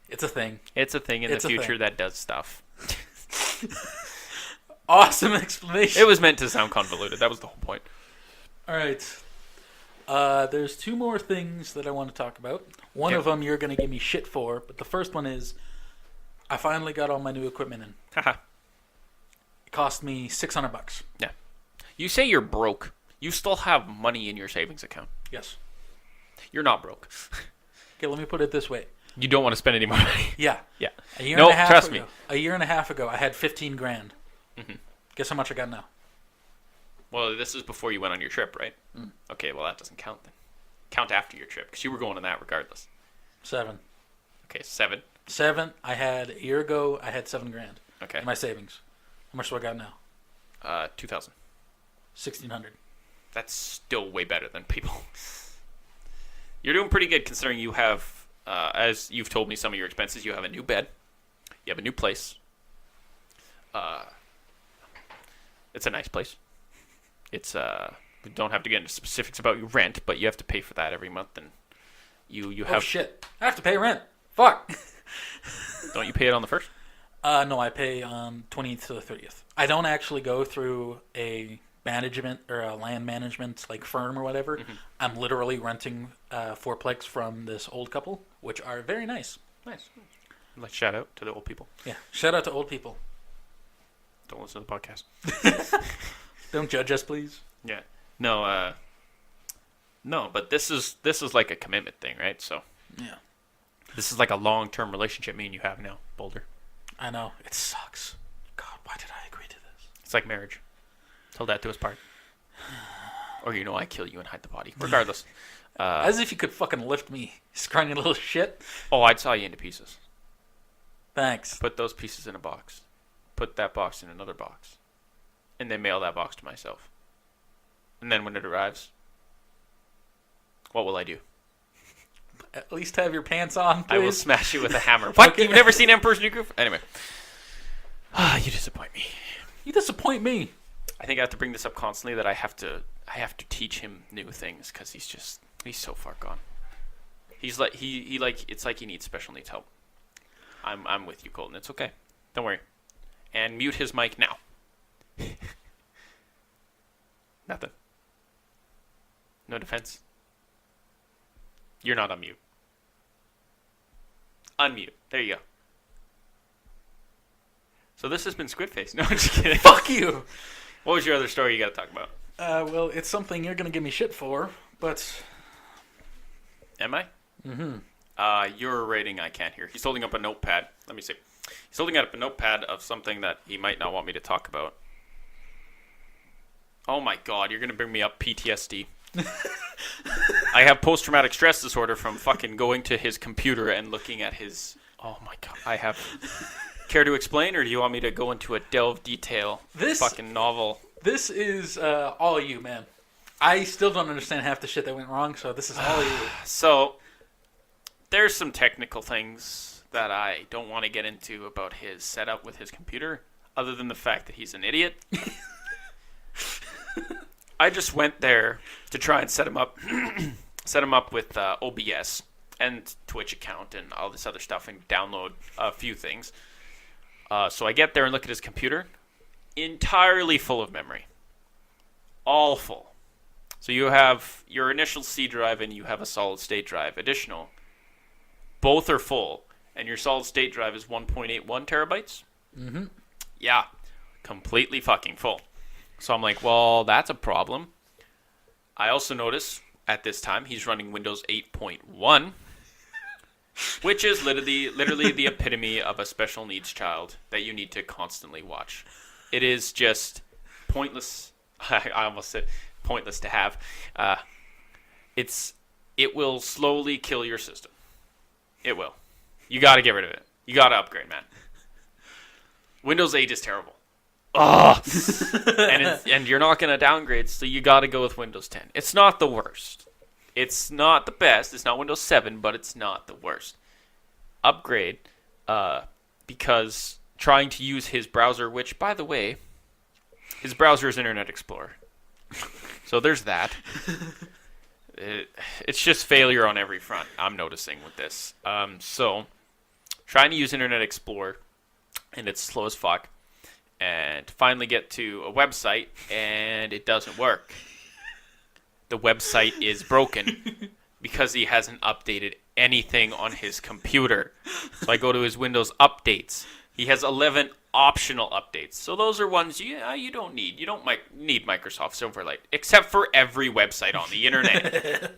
It's a thing. It's a thing in the future that does stuff. Awesome explanation. It was meant to sound convoluted. That was the whole point. All right. There's two more things that I want to talk about. One of them you're going to give me shit for, but the first one is I finally got all my new equipment in. Haha. It cost me $600. Yeah. You say you're broke. You still have money in your savings account. Yes. You're not broke. Okay, let me put it this way. You don't want to spend any more money. Yeah. Yeah. A year No, and a half trust ago, me. A year and a half ago, I had 15 grand. Mm-hmm. Guess how much I got now? Well, this is before you went on your trip, right? Mm. Okay, well, that doesn't count then. Count after your trip, because you were going on that regardless. 7. Okay, 7. 7. I had a year ago, I had 7 grand Okay. in my savings. How much do I got now? 2,000. 1,600. That's still way better than people. You're doing pretty good considering you have, as you've told me some of your expenses, you have a new bed. You have a new place. It's a nice place. It's, we don't have to get into specifics about your rent, but you have to pay for that every month, and you have... Oh, shit. I have to pay rent. Fuck. Don't you pay it on the 1st? No, I pay 20th to the 30th. I don't actually go through a management or a land management like firm or whatever. Mm-hmm. I'm literally renting fourplex from this old couple, which are very nice. Nice. Like, shout out to the old people. Yeah. Shout out to old people. Don't listen to the podcast. Don't judge us, please. Yeah. No, but this is like a commitment thing, right? So Yeah. this is like a long-term relationship me and you have now, Boulder. I know. It sucks. God, why did I agree to this? It's like marriage. Till death do us part. Or I kill you and hide the body. Regardless. As if you could fucking lift me, scrawny little shit. Oh, I'd saw you into pieces. Thanks. Put those pieces in a box. Put that box in another box. And then mail that box to myself. And then when it arrives, what will I do? At least have your pants on, please. I will smash you with a hammer. What? Okay. You've never seen Emperor's New Groove? Anyway. You disappoint me. You disappoint me. I think I have to bring this up constantly that I have to teach him new things because he's so far gone. He's like it's like he needs special needs help. I'm with you, Colton. It's okay. Don't worry. And mute his mic now. Nothing. No defense. You're not on mute. Unmute. There you go. So this has been Squidface. No, I'm just kidding. Fuck you. What was your other story you got to talk about? Well, it's something you're going to give me shit for, but... Am I? Mm-hmm. Your rating I can't hear. He's holding up a notepad. Let me see. He's holding up a notepad of something that he might not want me to talk about. Oh my god, you're going to bring me up PTSD. I have post-traumatic stress disorder from fucking going to his computer and looking at his... Oh my god, I have... Care to explain, or do you want me to go into a delve detail fucking novel? This is all you, man. I still don't understand half the shit that went wrong, so this is all you. So, there's some technical things that I don't want to get into about his setup with his computer, other than the fact that he's an idiot. I just went there to try and set him up with OBS and Twitch account and all this other stuff and download a few things. So I get there and look at his computer, entirely full of memory. All full. So you have your initial C drive and you have a solid state drive additional. Both are full, and your solid state drive is 1.81 terabytes. Mm-hmm. Yeah, completely fucking full. So I'm like, well, that's a problem. I also notice at this time he's running Windows 8.1. Which is literally the epitome of a special needs child that you need to constantly watch. It is just pointless. I almost said pointless to have. It will slowly kill your system. It will. You got to get rid of it. You got to upgrade, man. Windows 8 is terrible. Ugh. and you're not going to downgrade, so you got to go with Windows 10. It's not the worst. It's not the best. It's not Windows 7, but it's not the worst. Upgrade, because trying to use his browser, which, by the way, His browser is Internet Explorer. So there's that. It's just failure on every front, I'm noticing with this. So, trying to use Internet Explorer, and it's slow as fuck. And finally get to a website, and it doesn't work. The website is broken because he hasn't updated anything on his computer. So I go to his Windows updates. He has 11 optional updates. So those are ones you don't need. You don't need Microsoft Silverlight, except for every website on the internet.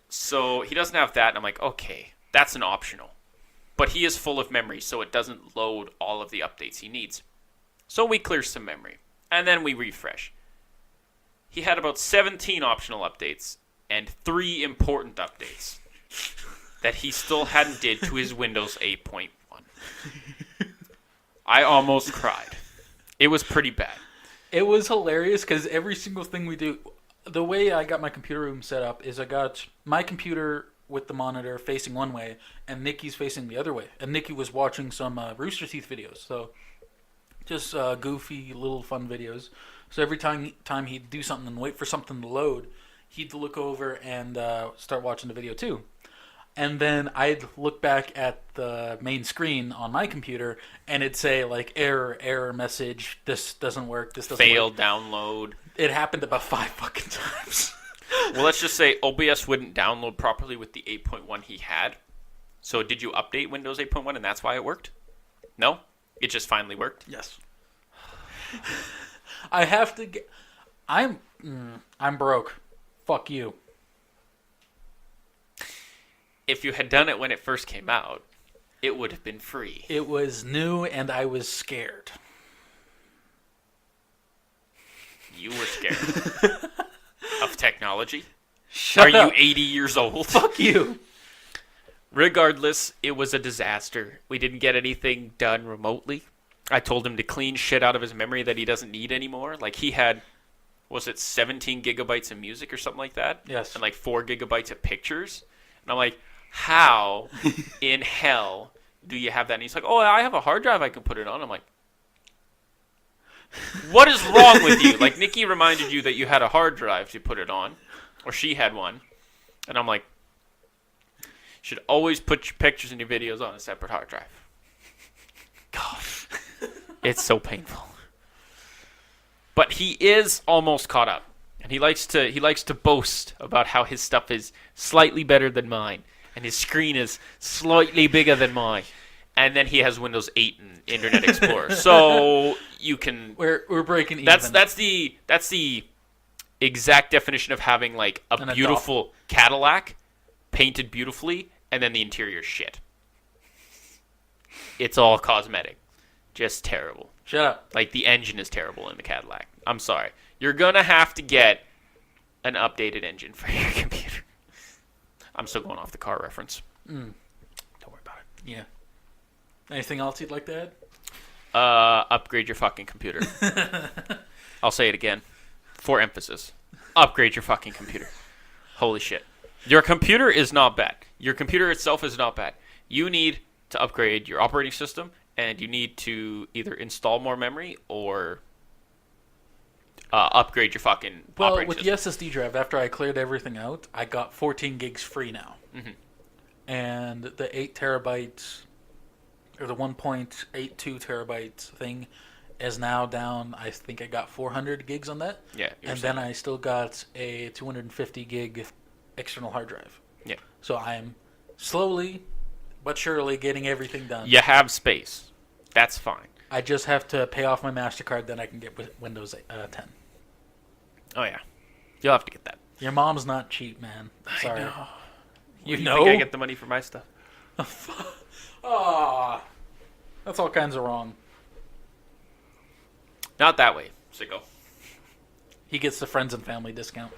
So he doesn't have that, and I'm like, okay, that's an optional. But he is full of memory, so it doesn't load all of the updates he needs. So we clear some memory, and then we refresh. He had about 17 optional updates and 3 important updates that he still hadn't did to his Windows 8.1. I almost cried. It was pretty bad. It was hilarious because every single thing we do, the way I got my computer room set up is I got my computer with the monitor facing one way and Nikki's facing the other way. And Nikki was watching some Rooster Teeth videos, so just goofy little fun videos. So every time he'd do something and wait for something to load, he'd look over and start watching the video too. And then I'd look back at the main screen on my computer, and it'd say, like, error message, this doesn't work, this doesn't Failed work. download. It happened about 5 fucking times. Well, let's just say OBS wouldn't download properly with the 8.1 he had. So did you update Windows 8.1 and that's why it worked? No? It just finally worked? Yes. I have to get... I'm broke. Fuck you. If you had done it when it first came out, it would have been free. It was new and I was scared. You were scared of technology? Shut Are up. you 80 years old? Fuck you. Regardless, it was a disaster. We didn't get anything done remotely. I told him to clean shit out of his memory that he doesn't need anymore. Like, he had, was it 17 gigabytes of music or something like that? Yes. And like 4 gigabytes of pictures. And I'm like, how in hell do you have that? And he's like, oh, I have a hard drive I can put it on. I'm like, what is wrong with you? Like, Nikki reminded you that you had a hard drive to put it on, or she had one. And I'm like, you should always put your pictures and your videos on a separate hard drive. God, it's so painful. But he is almost caught up, and he likes to boast about how his stuff is slightly better than mine, and his screen is slightly bigger than mine. And then he has Windows 8 and Internet Explorer, so you can. We're breaking even. That's the exact definition of having like a beautiful Cadillac, painted beautifully, and then the interior shit. It's all cosmetic, just terrible. Shut up. Like, the engine is terrible in the Cadillac. I'm sorry. You're gonna have to get an updated engine for your computer. I'm still going off the car reference. Don't worry about it. Yeah. Anything else you'd like to add? Upgrade your fucking computer. I'll say it again, for emphasis. Upgrade your fucking computer. Holy shit. Your computer is not bad. Your computer itself is not bad. You need to upgrade your operating system, and you need to either install more memory or upgrade your fucking operating with system. the SSD drive, after I cleared everything out, I got 14 gigs free now. Mm-hmm. And the 8 terabytes, or the 1.82 terabytes thing, is now down. I think I got 400 gigs on that. Yeah. And then I still got a 250 gig external hard drive. Yeah. So I am slowly but surely getting everything done. You have space. That's fine. I just have to pay off my MasterCard, then I can get Windows 10. Oh, yeah. You'll have to get that. Your mom's not cheap, man. Sorry. I know. You Think know? I get the money for my stuff? That's all kinds of wrong. Not that way, sicko. He gets the friends and family discount.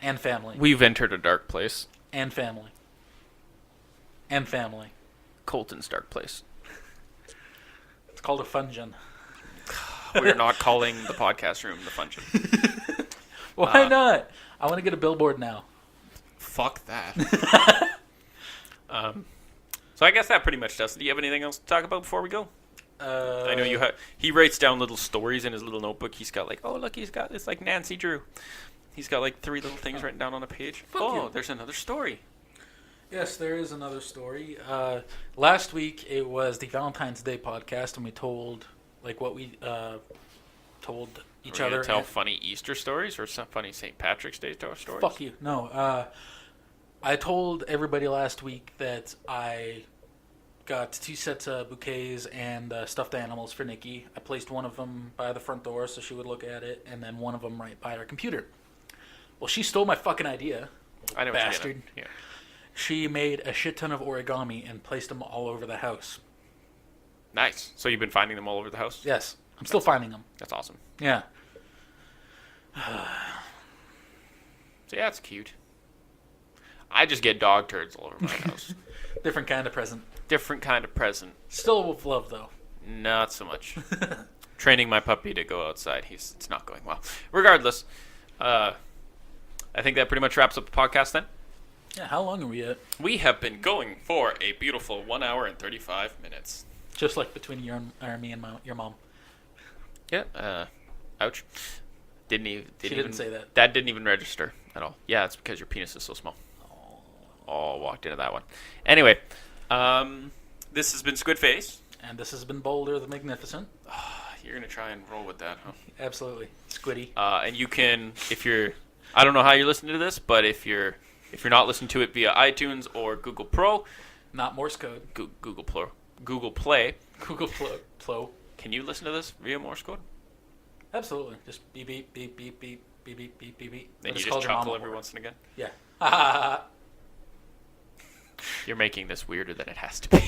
And family. We've entered a dark place. And family. And family. Colton's dark place. It's called a fungeon. We're not calling the podcast room the fungeon. Why not? I want to get a billboard now. Fuck that. So I guess that pretty much does it. Do you have anything else to talk about before we go? I know you have. He writes down little stories in his little notebook. He's got like, oh look, he's got this like Nancy Drew. He's got like 3 little things written down on a page. You. There's another story. Yes, there is another story. Last week it was the Valentine's Day podcast, and we told like what we told each other. Tell funny Easter stories or some funny St. Patrick's Day stories. Fuck you. No. I told everybody last week that I got 2 sets of bouquets and stuffed animals for Nikki. I placed one of them by the front door so she would look at it, and then one of them right by her computer. Well, she stole my fucking idea. I know Bastard. What you mean. Yeah. She made a shit ton of origami and placed them all over the house. Nice. So you've been finding them all over the house? Yes. I'm still finding them. That's awesome. Yeah. So yeah, it's cute. I just get dog turds all over my house. Different kind of present. Different kind of present. Still with love, though. Not so much. Training my puppy to go outside. It's not going well. Regardless, I think that pretty much wraps up the podcast then. Yeah, how long are we at? We have been going for a beautiful 1 hour and 35 minutes. Just like between me and your mom. Yeah. Ouch. She didn't say that. That didn't even register at all. Yeah, it's because your penis is so small. Oh, walked into that one. Anyway, this has been Squidface. And this has been Boulder the Magnificent. You're going to try and roll with that, huh? Absolutely. Squiddy. And you can, I don't know how you're listening to this, but if you're not listening to it via iTunes or Google Pro, not Morse code. Google Play. Google Plo. Can you listen to this via Morse code? Absolutely. Just beep beep beep beep beep beep beep beep beep beep. Then you just chuckle every once and again. Yeah. You're making this weirder than it has to be.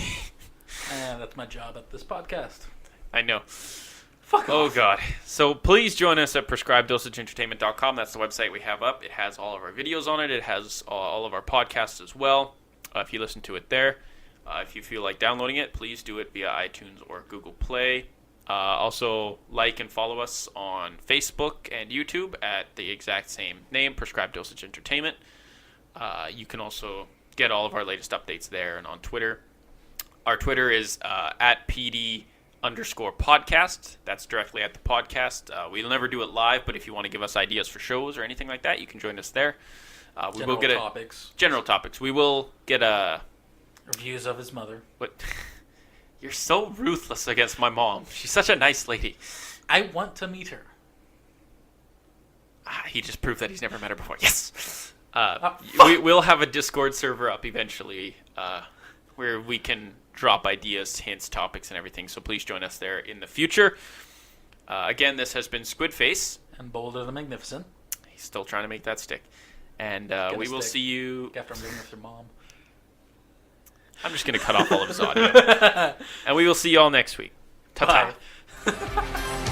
That's my job at this podcast. I know. Fuck off. Oh, God. So please join us at prescribedosageentertainment.com. That's the website we have up. It has all of our videos on it. It has all of our podcasts as well, if you listen to it there. If you feel like downloading it, please do it via iTunes or Google Play. Also, like and follow us on Facebook and YouTube at the exact same name, Prescribed Dosage Entertainment. You can also get all of our latest updates there and on Twitter. Our Twitter is at PD_podcast. That's directly at the podcast. We'll never do it live, but if you want to give us ideas for shows or anything like that, you can join us there. General topics. General topics. We will get reviews of his mother. What? You're so ruthless against my mom. She's such a nice lady. I want to meet her. He just proved that he's never met her before. Yes. Fuck. We'll have a Discord server up eventually where we can drop ideas, hints, topics, and everything. So please join us there in the future. Again, this has been Squidface. And Boulder the Magnificent. He's still trying to make that stick. And we will see you... After I'm dealing with your mom. I'm just going to cut off all of his audio. And we will see you all next week. Ta-ta. Bye.